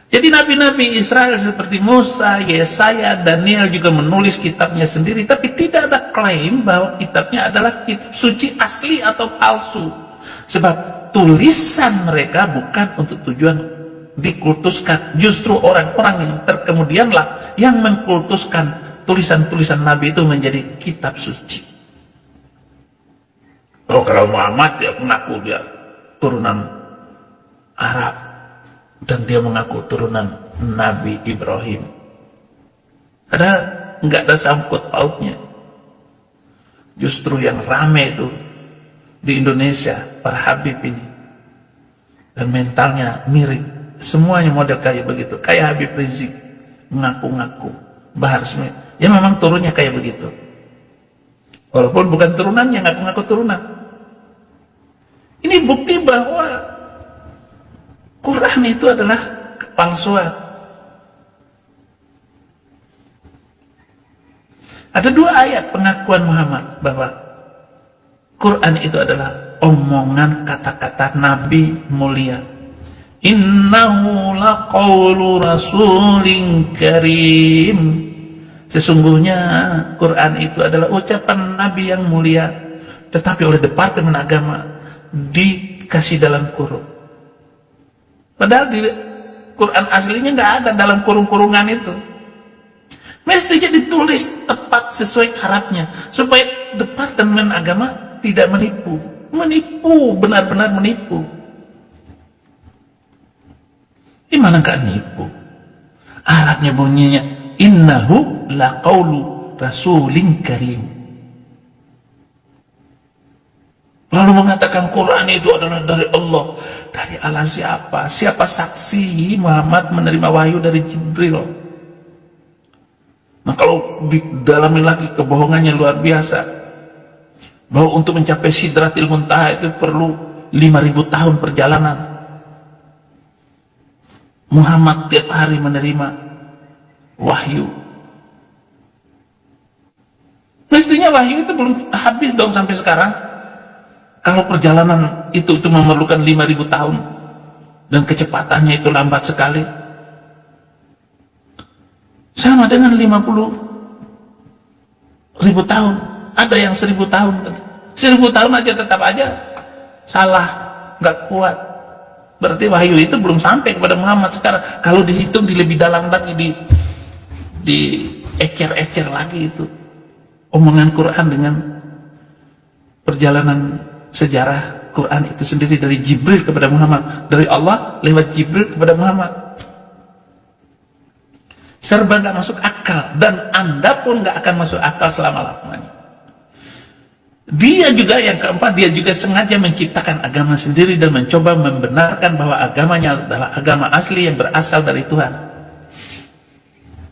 Jadi nabi-nabi Israel seperti Musa, Yesaya, Daniel juga menulis kitabnya sendiri, tapi tidak ada klaim bahwa kitabnya adalah kitab suci asli atau palsu. Sebab tulisan mereka bukan untuk tujuan dikultuskan. Justru orang-orang yang terkemudianlah yang mengkultuskan tulisan-tulisan nabi itu menjadi kitab suci. Oh, kalau Muhammad dia mengaku dia turunan Arab, dan dia mengaku turunan Nabi Ibrahim. Padahal nggak ada sangkut pautnya. Justru yang rame itu di Indonesia para Habib ini, dan mentalnya mirip, semuanya model kayak begitu. Kayak Habib Rizik mengaku-ngaku, Bahar Smith, ya memang turunnya kayak begitu. Walaupun bukan turunannya, ngaku-ngaku turunan. Ini bukti bahwa Quran itu adalah kepalsuan. Ada 2 ayat pengakuan Muhammad bahwa Quran itu adalah omongan kata-kata Nabi mulia. Innahu laqaulu rasulin karim. Sesungguhnya Quran itu adalah ucapan Nabi yang mulia, tetapi oleh Departemen Agama dikasih dalam kurung. Padahal di Quran aslinya nggak ada dalam kurung-kurungan itu. Mestinya ditulis tepat sesuai Arabnya, supaya Departemen Agama tidak menipu. Menipu, benar-benar menipu. Gimana nggak nipu? Arabnya bunyinya innahu laqaulu rasulin karim. Lalu mengatakan Quran itu adalah dari Allah. Dari Allah siapa? Siapa saksi Muhammad menerima wahyu dari Jibril? Nah, kalau didalami lagi kebohongannya luar biasa, bahwa untuk mencapai Sidratil Muntaha itu perlu 5.000 tahun perjalanan. Muhammad tiap hari menerima wahyu. Mestinya wahyu itu belum habis dong sampai sekarang. Kalau perjalanan itu memerlukan 5.000 tahun dan kecepatannya itu lambat sekali, sama dengan 50.000 tahun. Ada yang 1.000 tahun. 1.000 tahun aja tetap aja salah, nggak kuat. Berarti wahyu itu belum sampai kepada Muhammad sekarang. Kalau dihitung di lebih dalam lagi, di ecer-ecer lagi itu omongan Quran dengan perjalanan sejarah Quran itu sendiri dari Jibril kepada Muhammad, dari Allah lewat Jibril kepada Muhammad. Serba nggak masuk akal, dan Anda pun nggak akan masuk akal selama-lamanya. Dia juga yang keempat, dia juga sengaja menciptakan agama sendiri dan mencoba membenarkan bahwa agamanya adalah agama asli yang berasal dari Tuhan,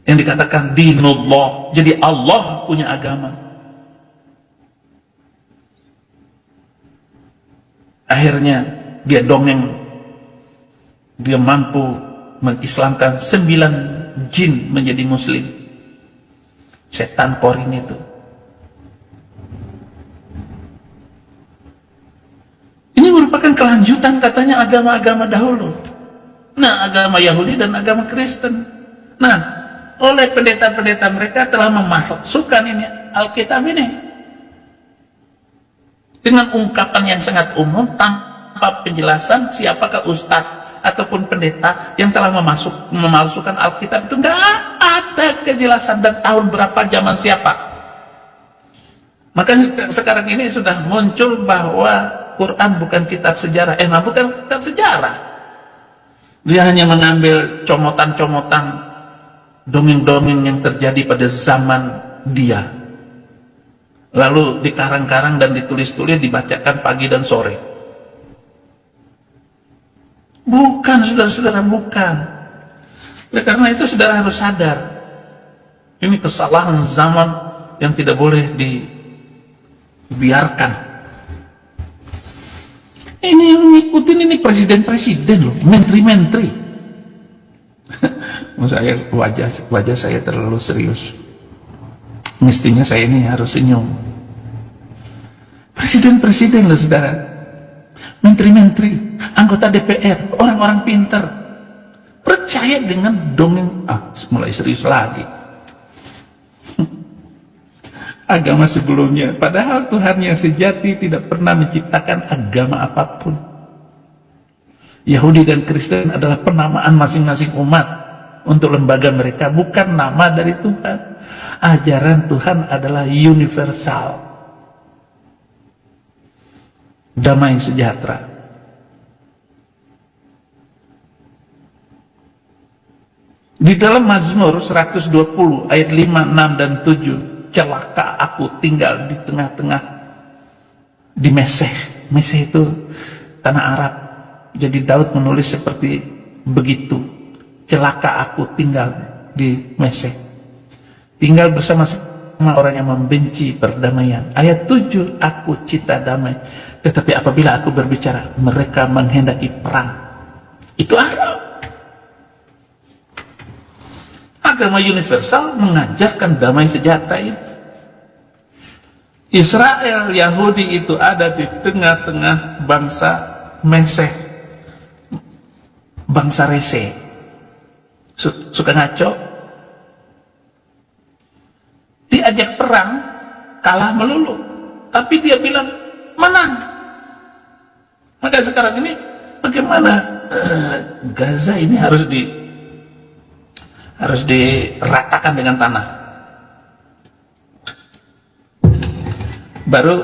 yang dikatakan dinullah. Jadi Allah punya agama. Akhirnya dia dongeng, dia mampu mengislamkan 9 jin menjadi muslim. Setan korin itu. Ini merupakan kelanjutan katanya agama-agama dahulu. Nah, agama Yahudi dan agama Kristen. Nah, oleh pendeta-pendeta mereka telah memasukkan ini Alkitab ini dengan ungkapan yang sangat umum tanpa penjelasan siapakah ustadz ataupun pendeta yang telah memalsukan Alkitab. Itu nggak ada kejelasan dan tahun berapa, zaman siapa. Makanya sekarang ini sudah muncul bahwa Quran bukan kitab sejarah. Bukan kitab sejarah. Dia hanya mengambil comotan-comotan, dongeng-dongeng yang terjadi pada zaman dia. Lalu dikarang-karang dan ditulis-tulis, dibacakan pagi dan sore. Bukan, saudara-saudara, bukan. Oleh karena itu, saudara harus sadar. Ini kesalahan zaman yang tidak boleh dibiarkan. Ini yang ngikutin ini presiden-presiden loh, menteri-menteri. wajah saya terlalu serius. Mestinya saya ini harus senyum. Presiden-presiden loh, saudara. Menteri-menteri, anggota DPR, orang-orang pintar, percaya dengan dongeng. Mulai serius lagi. Agama sebelumnya, padahal Tuhan yang sejati tidak pernah menciptakan agama apapun. Yahudi dan Kristen adalah penamaan masing-masing umat untuk lembaga mereka, bukan nama dari Tuhan. Ajaran Tuhan adalah universal, damai sejahtera. Di dalam Mazmur 120 ayat 5, 6, dan 7, celaka aku tinggal di tengah-tengah, di Meseh. Meseh itu tanah Arab. Jadi Daud menulis seperti begitu. Celaka aku tinggal di Meseh, tinggal bersama-sama orang yang membenci perdamaian. Ayat 7, aku cita damai, tetapi apabila aku berbicara, mereka menghendaki perang. Itu Arab. Agama universal mengajarkan damai sejahtera itu. Israel, Yahudi itu ada di tengah-tengah bangsa Meseh, bangsa Rese. Suka ngaco, diajak perang, kalah melulu, tapi dia bilang menang. Maka sekarang ini bagaimana Gaza ini harus diratakan dengan tanah. Baru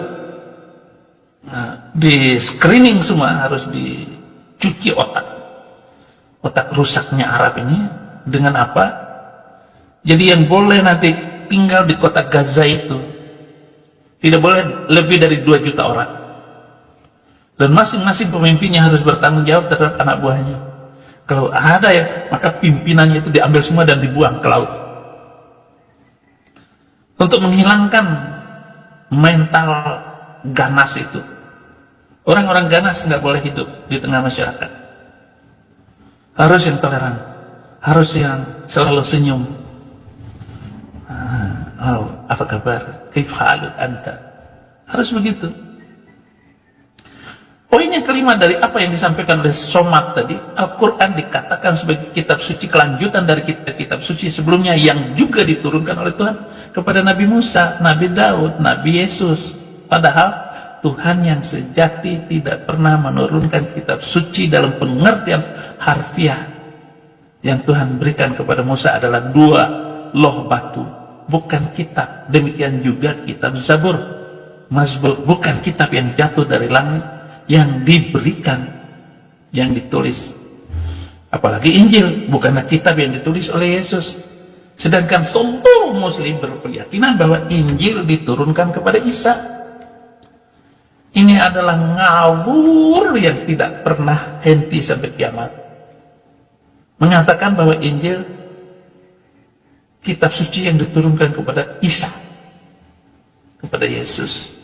di screening semua, harus dicuci otak rusaknya Arab ini dengan apa? Jadi yang boleh nanti tinggal di kota Gaza itu tidak boleh lebih dari 2 juta orang, dan masing-masing pemimpinnya harus bertanggung jawab terhadap anak buahnya. Kalau ada maka pimpinannya itu diambil semua dan dibuang ke laut untuk menghilangkan mental ganas itu. Orang-orang ganas nggak boleh hidup di tengah masyarakat. Harus yang toleran, harus yang selalu senyum. Apa kabar? Kaif haluk anta? Harus begitu. Poin yang kelima dari apa yang disampaikan oleh Somad tadi, Al-Quran dikatakan sebagai kitab suci kelanjutan dari kitab suci sebelumnya yang juga diturunkan oleh Tuhan kepada Nabi Musa, Nabi Daud, Nabi Yesus. Padahal Tuhan yang sejati tidak pernah menurunkan kitab suci dalam pengertian harfiah. Yang Tuhan berikan kepada Musa adalah 2 loh batu, bukan kitab. Demikian juga kitab Zabur, Mazbur, bukan kitab yang jatuh dari langit, yang diberikan, yang ditulis. Apalagi Injil, bukanlah kitab yang ditulis oleh Yesus. Sedangkan seluruh muslim berkeyakinan bahwa Injil diturunkan kepada Isa. Ini adalah ngawur yang tidak pernah henti sampai kiamat. Mengatakan bahwa Injil kitab suci yang diturunkan kepada Isa, kepada Yesus.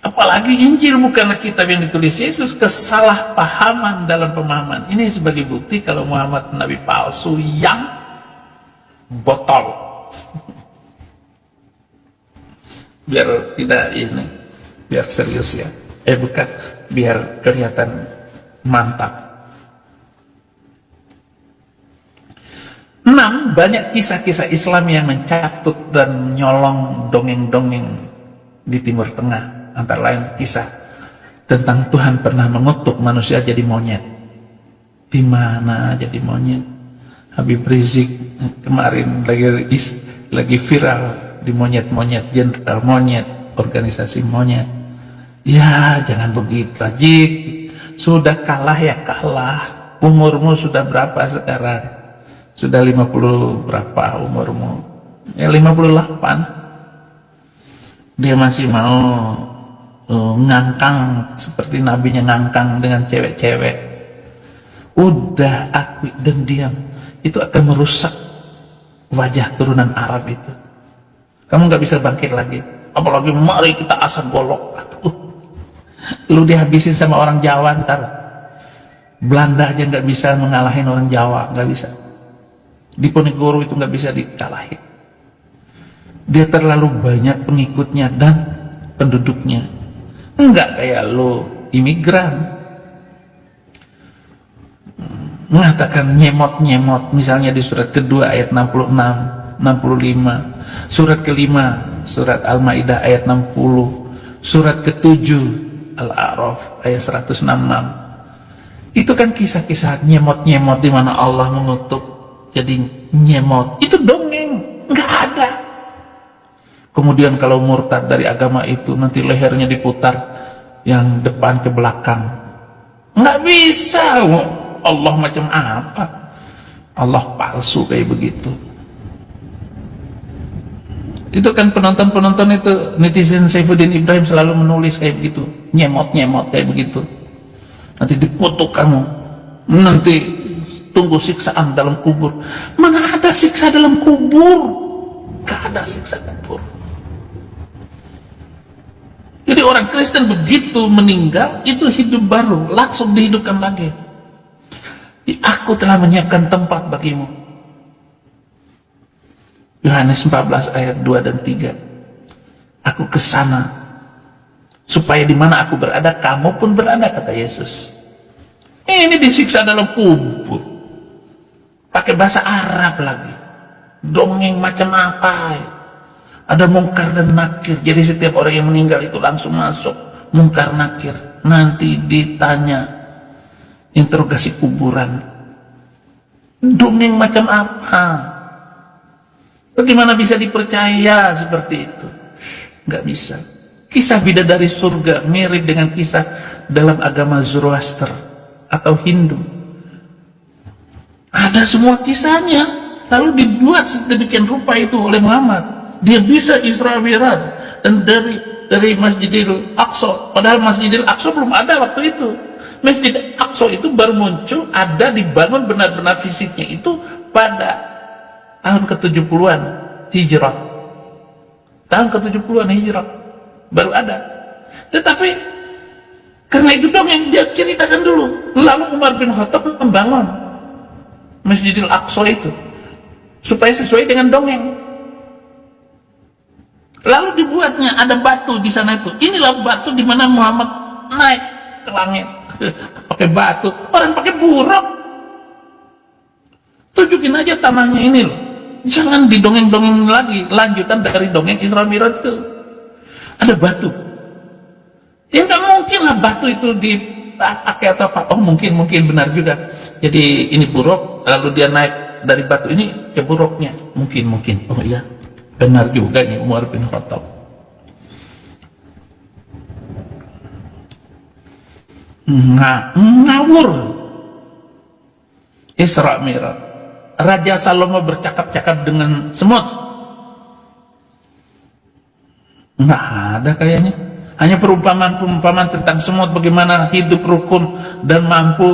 Apalagi Injil bukanlah kitab yang ditulis Yesus. Kesalahpahaman dalam pemahaman ini sebagai bukti kalau Muhammad Nabi palsu yang botol. Biar tidak ini, biar serius ya. Bukan, biar kelihatan mantap. 6. Banyak kisah-kisah Islam yang mencatut dan nyolong dongeng-dongeng di Timur Tengah. Antara lain kisah tentang Tuhan pernah mengutuk manusia jadi monyet. Di mana jadi monyet? Habib Rizik kemarin lagi viral di monyet-monyet, jenderal monyet, organisasi monyet. Ya jangan begitu Jik, sudah kalah ya kalah. Umurmu sudah berapa sekarang? Sudah 50 berapa umurmu? Ya 58. Dia masih mau ngangkang seperti nabinya ngangkang dengan cewek-cewek. Udah akui dan diam, itu akan merusak wajah turunan Arab itu. Kamu nggak bisa bangkit lagi. Apalagi mari kita asal golok. Lu dihabisin sama orang Jawa ntar. Belanda aja nggak bisa mengalahin orang Jawa, nggak bisa. Diponegoro itu nggak bisa dikalahin. Dia terlalu banyak pengikutnya dan penduduknya. Enggak kayak lo imigran. Mengatakan nyemot-nyemot, misalnya di surat kedua ayat 66, 65, surat kelima, surat Al-Ma'idah ayat 60, surat ketujuh Al-A'raf ayat 166. Itu kan kisah-kisah nyemot-nyemot di mana Allah mengutuk jadi nyemot. Itu dongeng, enggak ada. Kemudian kalau murtad dari agama itu nanti lehernya diputar yang depan ke belakang. Nggak bisa. Allah macam apa? Allah palsu kayak begitu. Itu kan penonton-penonton itu, netizen Saifuddin Ibrahim selalu menulis kayak begitu, nyemot-nyemot kayak begitu. Nanti dikutuk kamu, nanti tunggu siksaan dalam kubur. Mana ada siksa dalam kubur? Gak ada siksa kubur. Jadi orang Kristen begitu meninggal, itu hidup baru, langsung dihidupkan lagi. Aku telah menyiapkan tempat bagimu. Yohanes 14 ayat 2 dan 3. Aku ke sana supaya di mana aku berada kamu pun berada, kata Yesus. Ini disiksa dalam kubur, pakai bahasa Arab lagi, dongeng macam apa? Ada mungkar dan nakir. Jadi setiap orang yang meninggal itu langsung masuk mungkar nakir, nanti ditanya, interogasi kuburan. Dongeng macam apa? Bagaimana bisa dipercaya seperti itu? Nggak bisa. Kisah bidadari surga mirip dengan kisah dalam agama Zoroaster atau Hindu. Ada semua kisahnya, lalu dibuat sedemikian rupa itu oleh Muhammad. Dia bisa Isra Mi'raj dan dari Masjidil Aqsa, padahal Masjidil Aqsa belum ada waktu itu. Masjid Aqsa itu baru muncul, ada dibangun benar-benar fisiknya itu pada tahun ke-70-an Hijrah. Tahun ke-70-an Hijrah baru ada. Tetapi karena itu dong yang dia ceritakan dulu. Lalu Umar bin Khattab membangun Masjidil Aqsa itu supaya sesuai dengan dongeng. Lalu dibuatnya ada batu di sana itu. Inilah batu di mana Muhammad naik ke langit. Pakai batu, orang pakai buruk. Tunjukin aja tanahnya ini loh. Jangan didongeng-dongeng lagi. Lanjutan dari dongeng Isra Mi'raj itu. Ada batu. Ya nggak mungkin lah batu itu dipakai atau apa. Oh mungkin benar juga. Jadi ini buruk, lalu dia naik dari batu ini ke buruknya. Mungkin. Oh iya, benar juga ini Umar bin Khattab. Ngawur. Isra Mi'raj. Raja Salomo bercakap-cakap dengan semut. Nggak ada kayaknya. Hanya perumpamaan-perumpamaan tentang semut, bagaimana hidup rukun dan mampu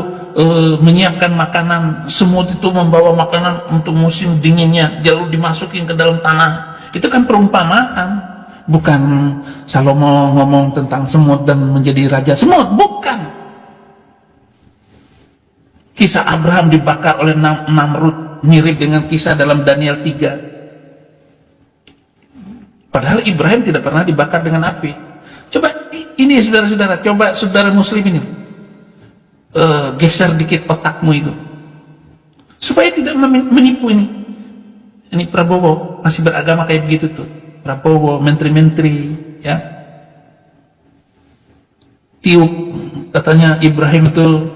menyiapkan makanan. Semut itu membawa makanan untuk musim dinginnya, lalu dimasukin ke dalam tanah. Itu kan perumpamaan. Bukan Salomo ngomong tentang semut dan menjadi raja semut, bukan. Kisah Abraham dibakar oleh Namrud mirip dengan kisah dalam Daniel 3. Padahal Ibrahim tidak pernah dibakar dengan api. Coba ini saudara-saudara, coba saudara muslim ini geser dikit otakmu itu supaya tidak menipu ini. Ini Prabowo masih beragama kayak begitu tuh. Prabowo, menteri-menteri, ya. Tiup katanya Ibrahim tuh,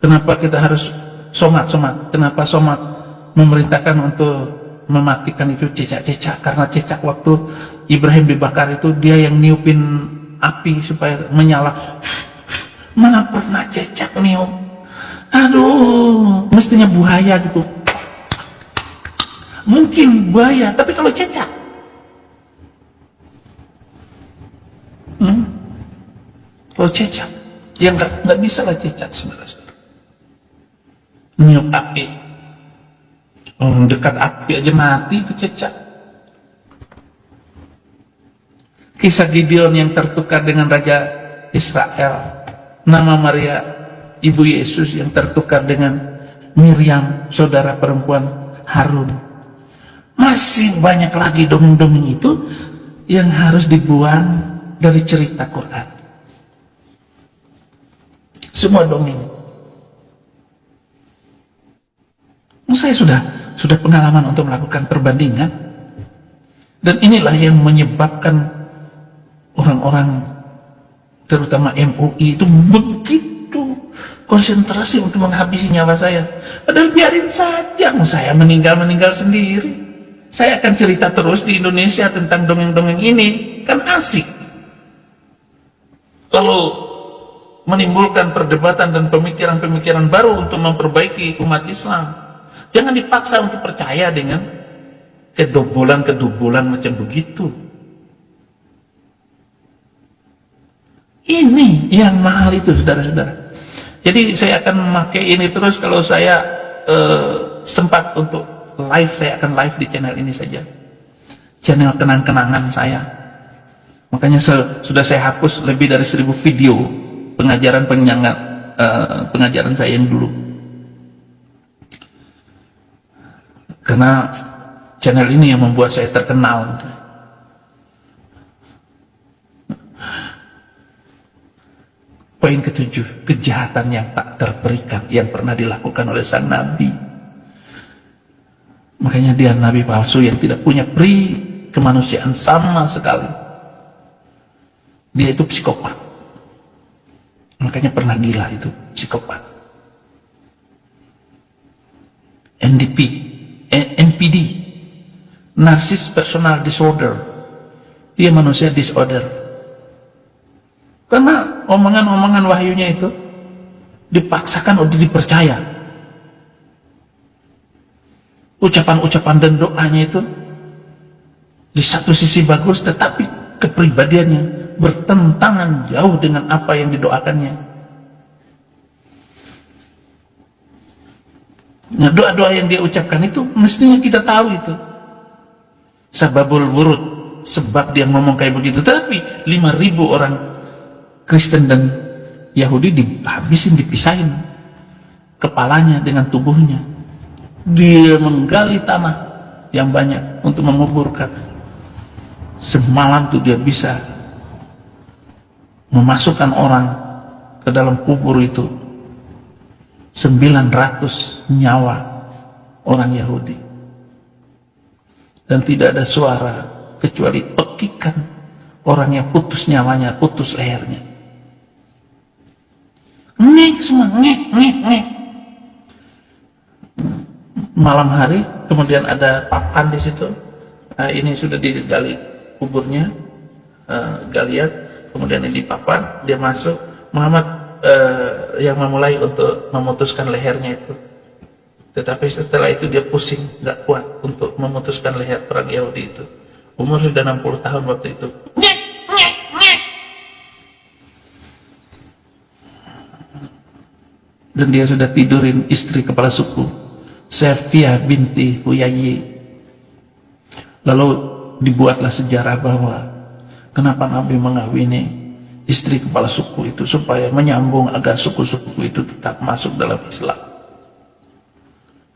kenapa kita harus somat? Kenapa somat memerintahkan untuk mematikan itu cecak-cecak? Karena cecak waktu Ibrahim dibakar itu dia yang niupin api supaya menyala. Mana pernah cecak niup? Aduh, mestinya buaya gitu. Mungkin buaya, tapi kalau cecak, kalau cecak, ya nggak bisa lah cecak, saudara-saudara. Niup api, dekat api aja mati itu cecak. Kisah Gideon yang tertukar dengan Raja Israel, nama Maria Ibu Yesus yang tertukar dengan Miriam, saudara perempuan Harun. Masih banyak lagi dongeng-dongeng itu yang harus dibuang dari cerita Quran. Semua dongeng. Saya sudah pengalaman untuk melakukan perbandingan, dan inilah yang menyebabkan orang-orang terutama MUI itu begitu konsentrasi untuk menghabisi nyawa saya. Padahal biarin saja, saya meninggal sendiri. Saya akan cerita terus di Indonesia tentang dongeng-dongeng ini, kan asik. Lalu menimbulkan perdebatan dan pemikiran-pemikiran baru untuk memperbaiki umat Islam. Jangan dipaksa untuk percaya dengan kedobolan macam begitu. Ini yang mahal itu, saudara-saudara. Jadi saya akan memakai ini terus kalau saya sempat untuk live, saya akan live di channel ini saja. Channel kenang-kenangan saya. Makanya sudah saya hapus lebih dari 1000 video pengajaran saya yang dulu. Karena channel ini yang membuat saya terkenal. Poin ketujuh, kejahatan yang tak terperikan yang pernah dilakukan oleh sang nabi. Makanya dia nabi palsu yang tidak punya peri kemanusiaan sama sekali. Dia itu psikopat. Makanya pernah gila, itu psikopat. NPD, Narcissist Personal Disorder. Dia manusia disorder. Karena omongan-omongan wahyunya itu dipaksakan untuk dipercaya. Ucapan-ucapan dan doanya itu di satu sisi bagus, tetapi kepribadiannya bertentangan jauh dengan apa yang didoakannya. Nah, doa-doa yang dia ucapkan itu mestinya kita tahu itu sababul wurud, sebab dia ngomong kayak begitu. Tapi 5.000 orang Kristen dan Yahudi dihabisin, dipisahin kepalanya dengan tubuhnya. Dia menggali tanah yang banyak untuk menguburkan. Semalam tuh dia bisa memasukkan orang ke dalam kubur itu 900 nyawa orang Yahudi, dan tidak ada suara kecuali pekikan orang yang putus nyawanya, putus lehernya. Ngek semua, ngek. Malam hari kemudian ada papan di situ. Ini sudah digali kuburnya, galian, kemudian ini papan, dia masuk. Muhammad yang memulai untuk memutuskan lehernya itu. Tetapi setelah itu dia pusing, nggak kuat untuk memutuskan leher perang Yahudi itu. Umur sudah 60 tahun waktu itu. Dan dia sudah tidurin istri kepala suku, Safiyah binti Huyayyi. Lalu dibuatlah sejarah bahwa kenapa Nabi mengawini istri kepala suku itu, supaya menyambung agar suku-suku itu tetap masuk dalam Islam.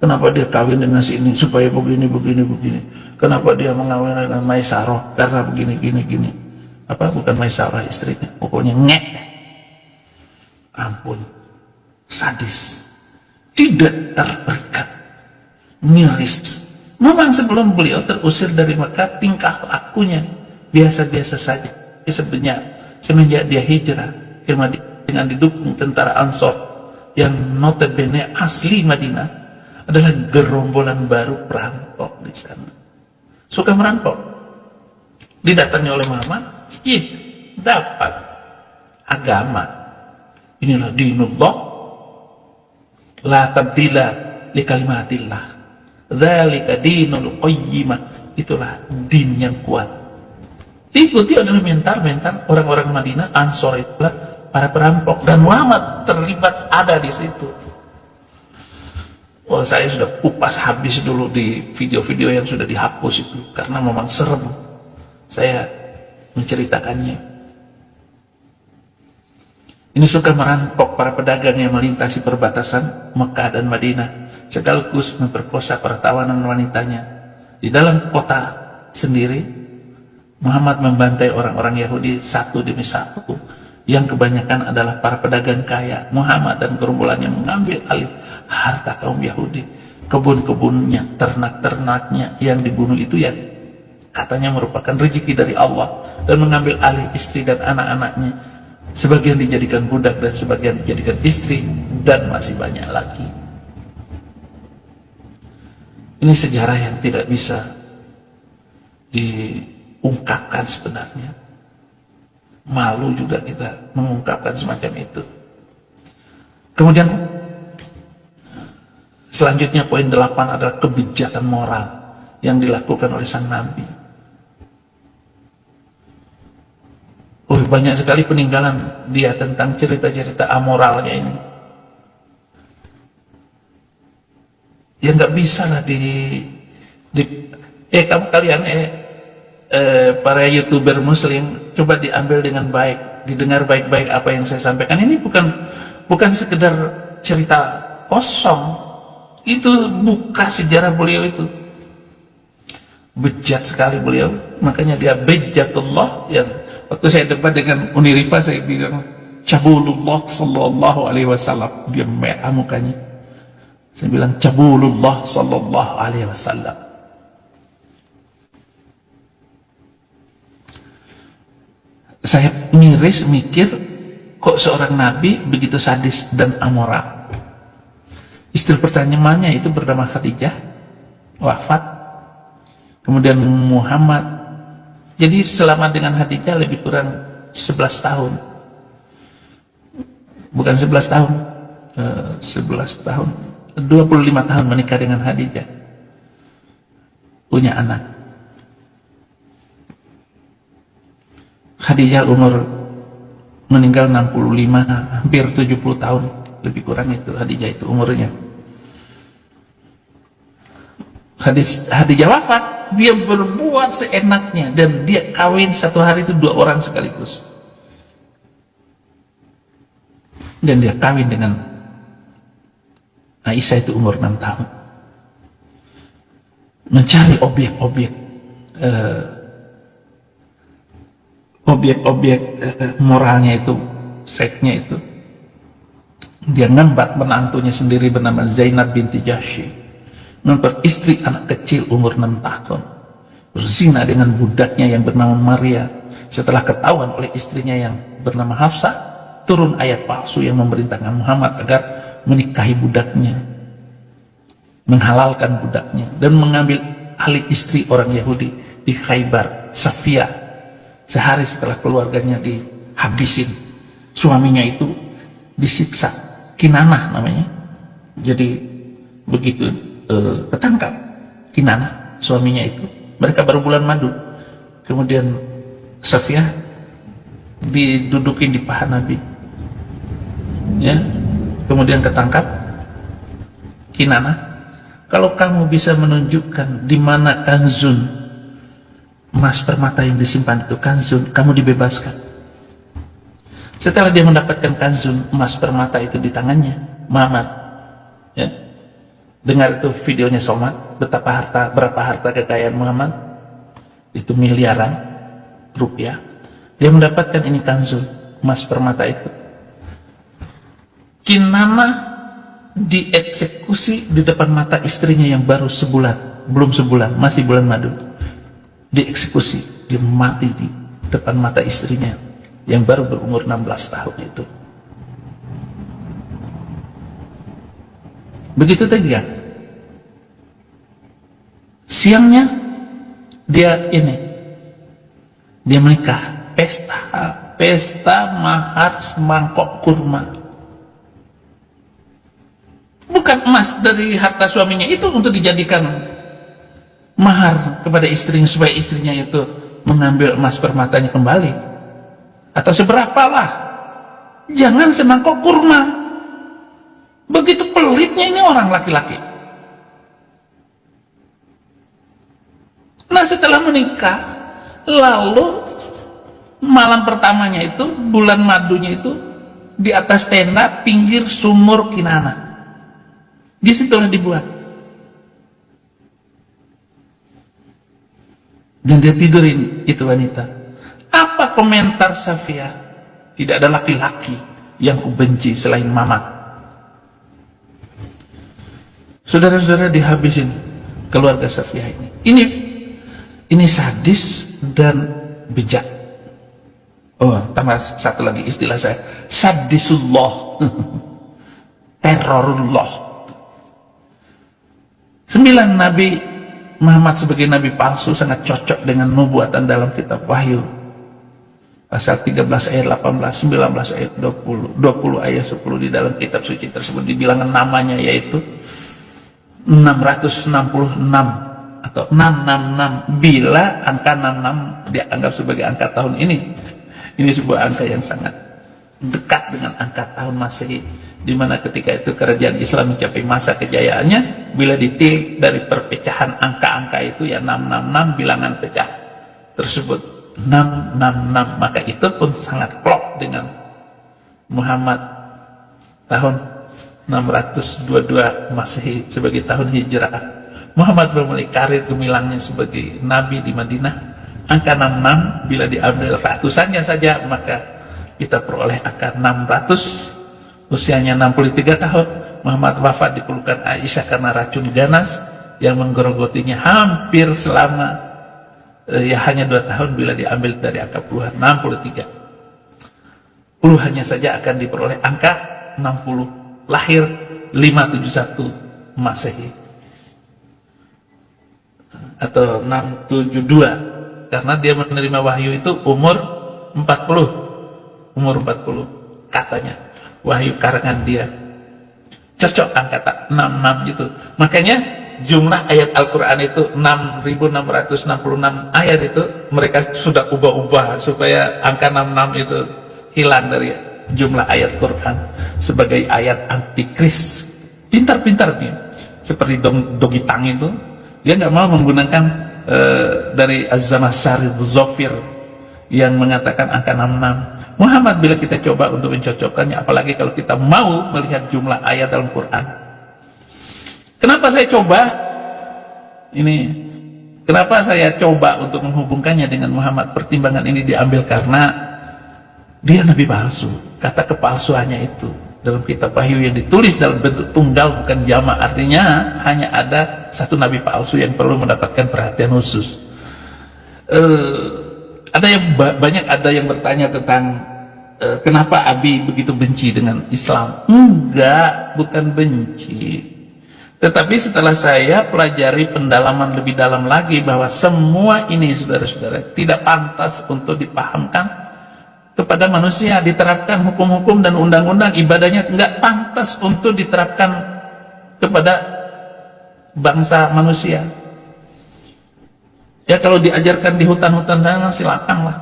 Kenapa dia kawin dengan sini, supaya begini. Kenapa dia mengawin dengan Maisarah, karena begini. Apa, bukan Maisarah istrinya, pokoknya ngek. Ampun, sadis, tidak terperikat, miris. Memang sebelum beliau terusir dari Mekah, tingkah lakunya biasa-biasa saja. Semenjak dia hijrah ke Madinah dengan didukung tentara Ansor yang notabene asli Madinah, adalah gerombolan baru perampok di sana. Suka merampok. Didatangi oleh Muhammad, dapat agama. Inilah dinullah, la tabdila li kalimatillah, dzalika dinul qayyimah. Itulah din yang kuat. Diikuti adalah mental orang-orang Madinah, Ansor, itulah para perampok, dan Muhammad terlibat, ada di situ. Oh, saya sudah kupas habis dulu di video-video yang sudah dihapus itu, karena memang serem saya menceritakannya. Ini suka merampok para pedagang yang melintasi perbatasan Mekah dan Madinah, sekaligus memperkosa para tawanan wanitanya. Di dalam kota sendiri, Muhammad membantai orang-orang Yahudi satu demi satu, yang kebanyakan adalah para pedagang kaya. Muhammad dan gerombolannya mengambil alih harta kaum Yahudi, kebun-kebunnya, ternak-ternaknya yang dibunuh itu ya katanya merupakan rezeki dari Allah, dan mengambil alih istri dan anak-anaknya. Sebagian dijadikan budak dan sebagian dijadikan istri, dan masih banyak lagi. Ini sejarah yang tidak bisa diungkapkan sebenarnya. Malu juga kita mengungkapkan semacam itu. Kemudian selanjutnya poin 8 adalah kebijakan moral yang dilakukan oleh sang Nabi. Banyak sekali peninggalan dia tentang cerita-cerita amoralnya ini. Ya nggak bisa lah kalian para YouTuber Muslim, coba diambil dengan baik, didengar baik-baik apa yang saya sampaikan. Ini bukan sekedar cerita kosong. Itu buka sejarah beliau itu. bejat sekali beliau, makanya dia bejatullah. Yang waktu saya debat dengan Unirifa saya bilang cabulullah sallallahu alaihi wasallam, dia merah mukanya. Saya bilang cabulullah sallallahu alaihi wasallam. Saya miris mikir, kok seorang nabi begitu sadis dan amoral. Istri pertamanya itu bernama Khadijah, wafat. Kemudian Muhammad. Jadi selama dengan Khadijah lebih kurang 11 tahun. Bukan 11 tahun, 11 tahun, 25 tahun menikah dengan Khadijah. Punya anak. Khadijah umur meninggal 65, hampir 70 tahun. Lebih kurang itu Khadijah itu umurnya. Khadijah wafat, dia berbuat seenaknya dan dia kawin satu hari itu 2 orang sekaligus. Dan dia kawin dengan Aisyah itu umur 6 tahun. Mencari objek-objek moralnya itu, seksnya itu. Dia ngembat menantunya sendiri bernama Zainab binti Jahsy, memperistri anak kecil umur 6 tahun, berzina dengan budaknya yang bernama Maria. Setelah ketahuan oleh istrinya yang bernama Hafsah, turun ayat palsu yang memerintahkan Muhammad agar menikahi budaknya, menghalalkan budaknya, dan mengambil alih istri orang Yahudi di Khaybar, Safiyah. Sehari setelah keluarganya dihabisin, suaminya itu disiksa, Kinanah namanya. Jadi begitu ketangkap Kinanah suaminya itu, mereka baru bulan madu, kemudian Safiyah didudukin di paha Nabi, ya, kemudian ketangkap Kinanah. Kalau kamu bisa menunjukkan di mana kanzun, emas permata yang disimpan itu, kanzun, kamu dibebaskan. Setelah dia mendapatkan kanzun, emas permata itu di tangannya, Muhammad, ya, dengar itu videonya Somad, berapa harta kekayaan Muhammad, itu miliaran rupiah. Dia mendapatkan ini kanzun, emas permata itu. Kinanah dieksekusi di depan mata istrinya yang baru sebulan, belum sebulan, masih bulan madu. Dieksekusi, dia mati di depan mata istrinya yang baru berumur 16 tahun itu. Begitu tadi ya. Siangnya dia menikah, pesta mahar semangkok kurma. Bukan emas dari harta suaminya itu untuk dijadikan mahar kepada istrinya supaya istrinya itu mengambil emas permatanya kembali, atau seberapalah. Jangan semangkok kurma. Begitu pelitnya ini orang laki-laki. Nah, setelah menikah, lalu malam pertamanya itu, bulan madunya itu, di atas tenda pinggir sumur Kinanah. Di situlah dibuat. Dan dia tidurin itu wanita. Apa komentar Safiyah? Tidak ada laki-laki yang kubenci selain Mamat. Saudara-saudara, dihabisin keluarga Safiyah ini. Ini sadis dan bejat. Oh, tambah satu lagi istilah saya, sadisullah. Terorullah. 9 nabi Muhammad sebagai nabi palsu sangat cocok dengan nubuatan dalam kitab Wahyu. Pasal 13 ayat 18, 19 ayat 20, 20 ayat 10 di dalam kitab suci tersebut dibilang namanya, yaitu 666 atau 666, bila angka 66 dianggap sebagai angka tahun ini. Ini sebuah angka yang sangat dekat dengan angka tahun Masehi, di mana ketika itu kerajaan Islam mencapai masa kejayaannya. Bila ditilik dari perpecahan angka-angka itu, ya 666 bilangan pecah tersebut 666, maka itu pun sangat klop dengan Muhammad tahun 622 Masehi sebagai tahun hijrah. Muhammad memulai karir gemilangnya sebagai nabi di Madinah. Angka 66 bila diambil ratusannya saja, maka kita peroleh angka 600. Usianya 63 tahun. Muhammad wafat di pelukan Aisyah karena racun ganas yang menggerogotinya hampir selama hanya 2 tahun bila diambil dari angka puluhan 63. Puluhannya saja akan diperoleh angka 60. Lahir 571 Masehi atau 672, karena dia menerima wahyu itu umur 40 katanya, wahyu karangan dia. Cocok angka 66 itu. Makanya jumlah ayat Al-Quran itu 6.666 ayat itu mereka sudah ubah-ubah supaya angka 66 itu hilang dari jumlah ayat Quran sebagai ayat antikris. Pintar-pintar nih, seperti Dogi Tang itu, dia nggak mau menggunakan dari Az-Zamakhsyari Zofir yang mengatakan angka 66. Muhammad bila kita coba untuk mencocokkannya, apalagi kalau kita mau melihat jumlah ayat dalam Quran. Kenapa saya coba untuk menghubungkannya dengan Muhammad? Pertimbangan ini diambil karena dia nabi palsu. Kata kepalsuannya itu dalam kitab wahyu yang ditulis dalam bentuk tunggal bukan jamak, artinya hanya ada satu nabi palsu yang perlu mendapatkan perhatian khusus. Ada yang bertanya tentang kenapa Abi begitu benci dengan Islam. Enggak, bukan benci. Tetapi setelah saya pelajari pendalaman lebih dalam lagi bahwa semua ini, saudara-saudara, tidak pantas untuk dipahamkan kepada manusia. Diterapkan hukum-hukum dan undang-undang ibadahnya nggak pantas untuk diterapkan kepada bangsa manusia. Ya kalau diajarkan di hutan-hutan sana silakanlah.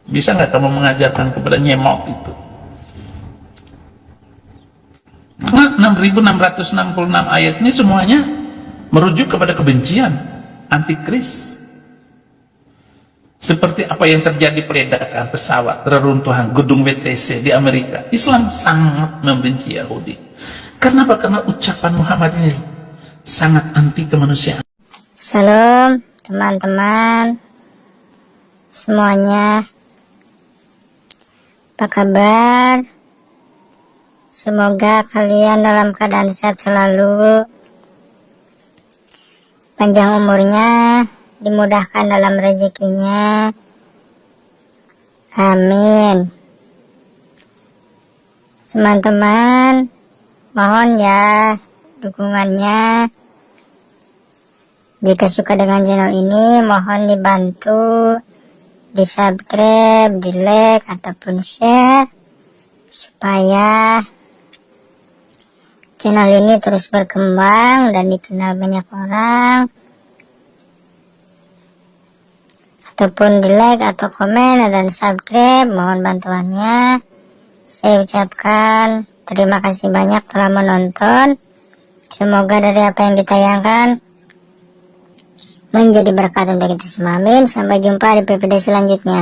Bisa nggak kamu mengajarkan kepada nyemot itu? 6.666 ayat ini semuanya merujuk kepada kebencian, antikris. Seperti apa yang terjadi peledakan pesawat, reruntuhan gedung WTC di Amerika. Islam sangat membenci Yahudi. Kenapa? Karena ucapan Muhammad ini sangat anti kemanusiaan. Salam teman-teman semuanya, apa kabar? Semoga kalian dalam keadaan sehat selalu, panjang umurnya, dimudahkan dalam rezekinya, amin. Teman-teman, mohon ya dukungannya. Jika suka dengan channel ini, mohon dibantu di subscribe, di like, ataupun share, supaya channel ini terus berkembang dan dikenal banyak orang. Ataupun di like atau komen dan subscribe, mohon bantuannya. Saya ucapkan terima kasih banyak telah menonton. Semoga dari apa yang ditayangkan menjadi berkat untuk kita semua, amin. Sampai jumpa di PPD selanjutnya.